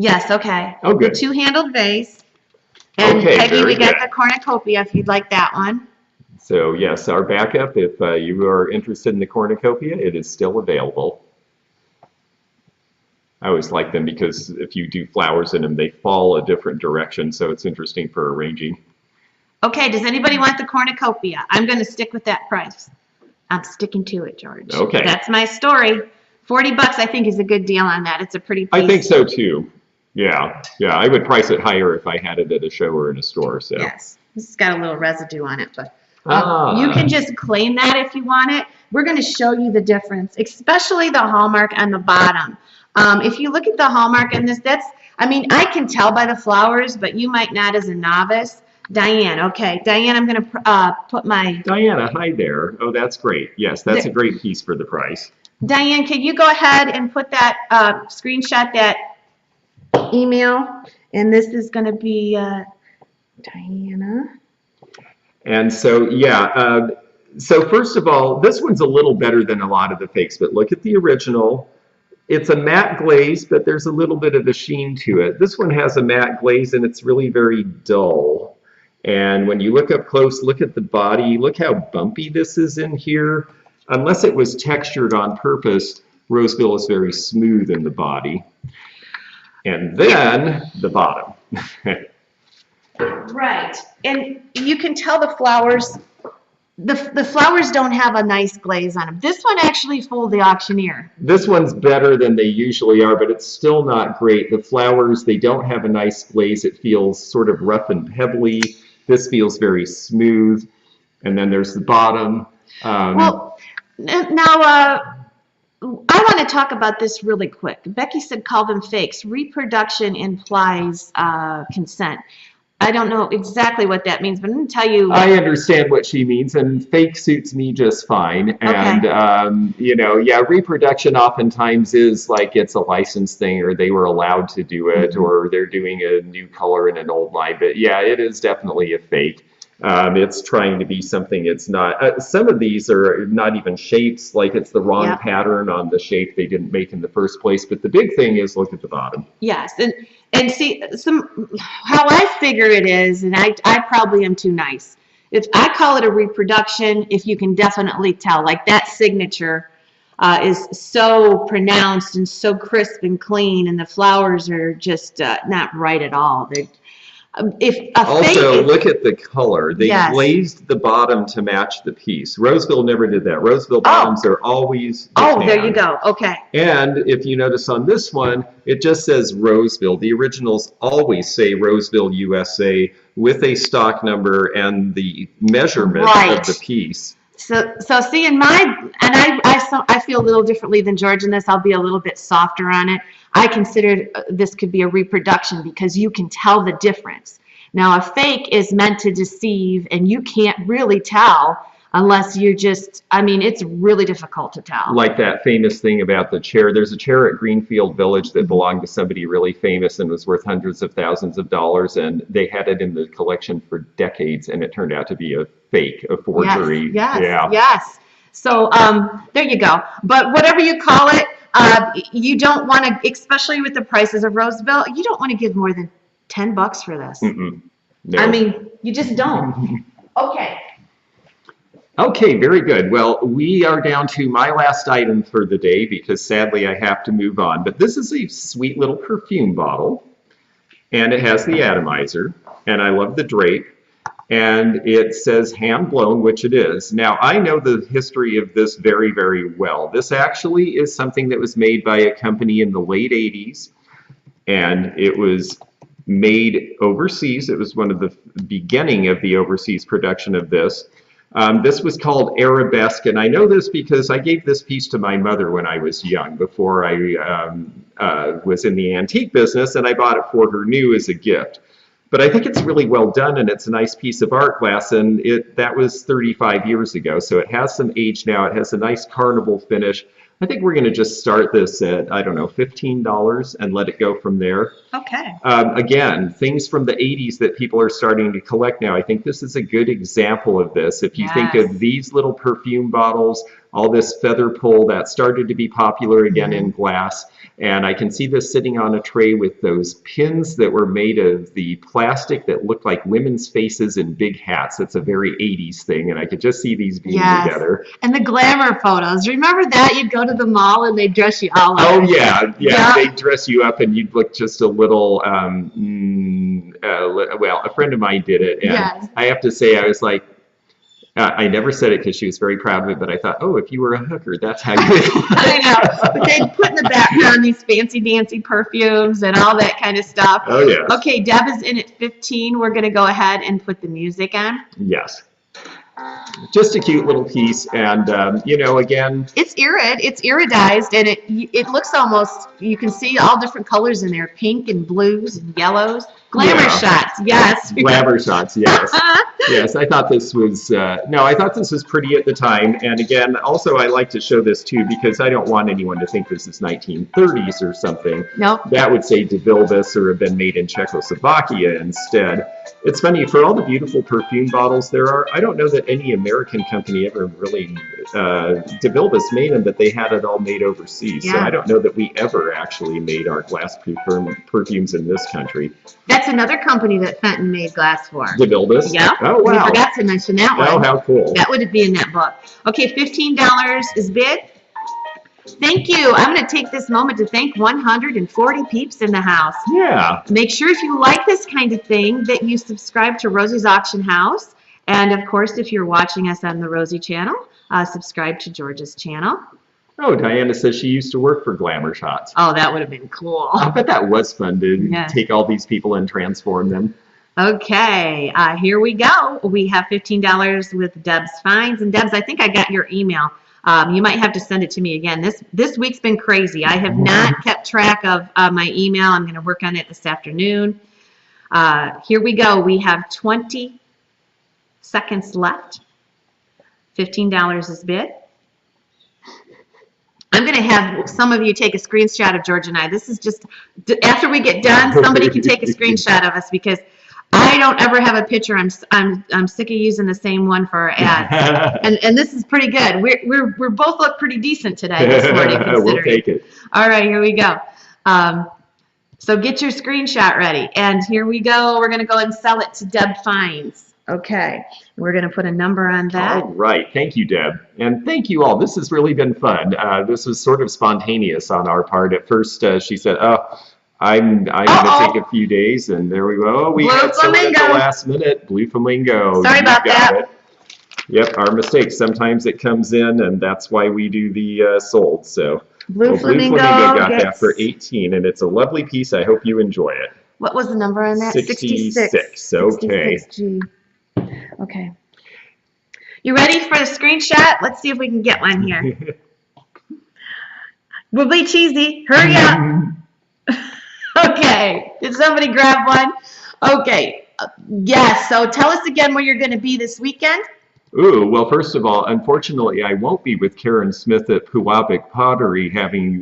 Yes, okay. Oh, good. The two-handled vase. And okay, Peggy, we got the cornucopia if you'd like that one. So yes, our backup, if you are interested in the cornucopia, it is still available. I always like them because if you do flowers in them, they fall a different direction, so it's interesting for arranging. Okay, does anybody want the cornucopia? I'm going to stick with that price. I'm sticking to it, George. Okay. That's my story. $40 I think is a good deal on that. It's a pretty piece. I think so too. Yeah, I would price it higher if I had it at a show or in a store. So yes, this has got a little residue on it, but you can just claim that if you want it. We're going to show you the difference, especially the hallmark on the bottom. If you look at the hallmark in this, I mean, I can tell by the flowers, but you might not as a novice. Diane, okay. Diane, I'm going to put my... Diana, hi there. Oh, that's great. Yes, that's a great piece for the price. Diane, can you go ahead and put that, screenshot that email? And this is going to be Diana. And so, yeah. So first of all, this one's a little better than a lot of the fakes, but look at the original. It's a matte glaze, but there's a little bit of a sheen to it. This one has a matte glaze, and it's really very dull. And when you look up close, look at the body. Look how bumpy this is in here. Unless it was textured on purpose, Roseville is very smooth in the body. And then the bottom. Right. And you can tell the flowers, the flowers don't have a nice glaze on them. This one actually fooled the auctioneer. This one's better than they usually are, but it's still not great. The flowers, they don't have a nice glaze. It feels sort of rough and pebbly. This feels very smooth. And then there's the bottom. Well, now, I want to talk about this really quick. Becky said call them fakes. Reproduction implies consent. I don't know exactly what that means, but I'm going to tell you. I understand what she means, and fake suits me just fine. And, Okay. you know, yeah, reproduction oftentimes is like it's a license thing, or they were allowed to do it, or they're doing a new color in an old line. But yeah, it is definitely a fake. It's trying to be something it's not. Some of these are not even shapes, like it's the wrong pattern on the shape they didn't make in the first place. But the big thing is look at the bottom. Yes, and see, how I figure it is, and I probably am too nice. If I call it a reproduction, if you can definitely tell, like that signature is so pronounced and so crisp and clean, and the flowers are just not right at all. Also, look at the color. They glazed the bottom to match the piece. Roseville never did that. Roseville bottoms are always Oh, there you go. Okay. And if you notice on this one, it just says Roseville. The originals always say Roseville, USA, with a stock number and the measurement of the piece. So see, in I feel a little differently than George in this. I'll be a little bit softer on it. I consider this could be a reproduction because you can tell the difference. Now, a fake is meant to deceive, and you can't really tell unless you just, I mean, it's really difficult to tell. Like that famous thing about the chair. There's a chair at Greenfield Village that belonged to somebody really famous and was worth hundreds of thousands of dollars, and they had it in the collection for decades, and it turned out to be a fake, a forgery. Yes. So there you go. But whatever you call it, you don't want to, especially with the prices of Roseville, you don't want to give more than $10 for this. No. I mean, you just don't. Okay. Okay, very good. Well, we are down to my last item for the day because sadly I have to move on. But this is a sweet little perfume bottle, and it has the atomizer, and I love the drape, and it says hand blown, which it is. Now, I know the history of this very, very well. This actually is something that was made by a company in the late 80s, and it was made overseas. It was one of the beginning of the overseas production of this. This was called Arabesque, and I know this because I gave this piece to my mother when I was young, before I was in the antique business, and I bought it for her new as a gift. But I think it's really well done, and it's a nice piece of art glass, and that was 35 years ago, so it has some age now. It has a nice carnival finish. I think we're going to just start this at, I don't know, $15 and let it go from there. Okay. Again, things from the 80s that people are starting to collect now. I think this is a good example of this. If you think of these little perfume bottles, all this feather pull, that started to be popular again in glass. And I can see this sitting on a tray with those pins that were made of the plastic that looked like women's faces in big hats. That's a very 80s thing, and I could just see these being together. And the glamour photos. Remember that? You'd go to the mall and they'd dress you all up. Oh, yeah. They'd dress you up and you'd look just a little, well, a friend of mine did it. And I have to say, I was like, I never said it because she was very proud of it, but I thought, oh, if you were a hooker, that's how you would. I know. But they'd put in the background these fancy dancy perfumes and all that kind of stuff. Oh, yes. Okay, Deb is in at 15. We're going to go ahead and put the music on. Yes. Just a cute little piece, and you know, again, it's iridized, and it looks almost, you can see all different colors in there, pink and blues and yellows. Glamour shots, yes. Glamour shots, yes. Yes, I thought this was, I thought this was pretty at the time. And again, also I like to show this too because I don't want anyone to think this is 1930s or something. Nope. That would say de Vilbis or have been made in Czechoslovakia instead. It's funny, for all the beautiful perfume bottles there are, I don't know that any American company ever really, de Vilbis made them, but they had it all made overseas. So I don't know that we ever actually made our glass perfumes in this country. That's another company that Fenton made glass for. De Vilbis? Yeah. Oh, wow. We forgot to mention that one. Oh, how cool. That would be in that book. Okay, $15 is bid. Thank you. I'm going to take this moment to thank 140 peeps in the house. Yeah. Make sure if you like this kind of thing that you subscribe to Rosie's Auction House. And of course, if you're watching us on the Rosie channel, subscribe to George's channel. Oh, Diana says she used to work for Glamour Shots. Oh, that would have been cool. I bet that was fun to take all these people and transform them. Okay, here we go. We have $15 with Deb's Finds. And Deb's, I think I got your email. You might have to send it to me again. This week's been crazy. I have not kept track of my email. I'm going to work on it this afternoon. Here we go. We have 20 seconds left. $15 is bid. I'm going to have some of you take a screenshot of George and I. This is just, after we get done, somebody can take a screenshot of us because I don't ever have a picture. I'm sick of using the same one for our ads. and this is pretty good. We're both look pretty decent today this morning, considering. We'll take it. All right, here we go. So get your screenshot ready. And here we go. We're going to go and sell it to Deb Finds. Okay, we're going to put a number on that. All right, thank you, Deb. And thank you all. This has really been fun. This was sort of spontaneous on our part. At first, she said, oh, I'm going to take a few days, and there we go. We had someone at the last minute. Blue Flamingo. Sorry about that. Yep, our mistake. Sometimes it comes in, and that's why we do the sold. So Blue Flamingo got that for 18, and it's a lovely piece. I hope you enjoy it. What was the number on that? 66. Okay. 66G. Okay. You ready for the screenshot? Let's see if we can get one here. We'll be cheesy. Hurry up. Okay. Did somebody grab one? Okay. Yes. So tell us again where you're going to be this weekend. Ooh, well, first of all, unfortunately, I won't be with Karen Smith at Puwabik Pottery,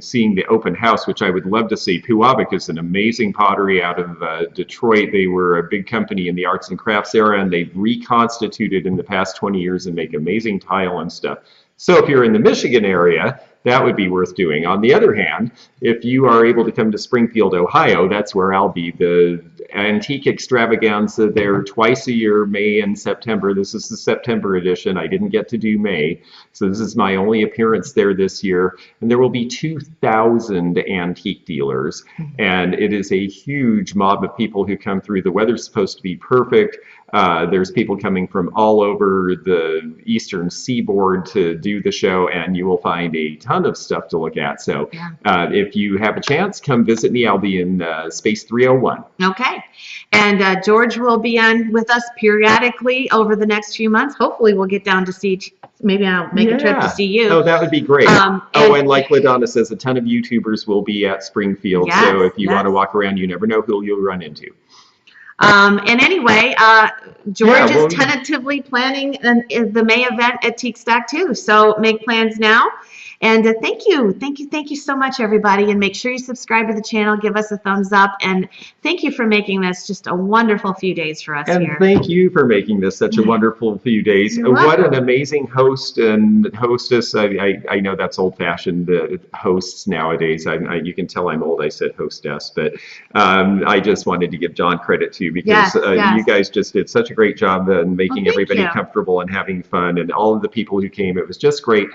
seen the open house, which I would love to see. Puwabik is an amazing pottery out of Detroit. They were a big company in the arts and crafts era, and they've reconstituted in the past 20 years and make amazing tile and stuff. So if you're in the Michigan area, that would be worth doing. On the other hand, if you are able to come to Springfield, Ohio, that's where I'll be. The Antique Extravaganza there twice a year, May and September. This is the September edition. I didn't get to do May, so this is my only appearance there this year. And there will be 2,000 antique dealers, and it is a huge mob of people who come through. The weather's supposed to be perfect. There's people coming from all over the eastern seaboard to do the show, and you will find a ton of stuff to look at. So if you have a chance, come visit me. I'll be in space 301. Okay. And George will be on with us periodically over the next few months. Hopefully we'll get down to see, maybe I'll make a trip to see you. Oh, that would be great. And like LaDonna says, a ton of YouTubers will be at Springfield. Yes, so if you want to walk around, you never know who you'll run into. And anyway, George is tentatively planning the May event at Teak Stock too. So make plans now. And thank you so much, everybody. And make sure you subscribe to the channel, give us a thumbs up, and thank you for making this just a wonderful few days for us here. And thank you for making this such a wonderful few days. What an amazing host and hostess. I know that's old-fashioned, hosts nowadays. You can tell I'm old. I said hostess, but I just wanted to give John credit too, because you guys just did such a great job in making everybody comfortable and having fun, and all of the people who came. It was just great.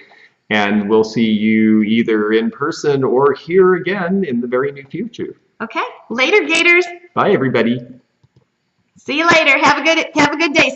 And we'll see you either in person or here again in the very near future. Okay. Later, Gators. Bye, everybody. See you later. Have a good day.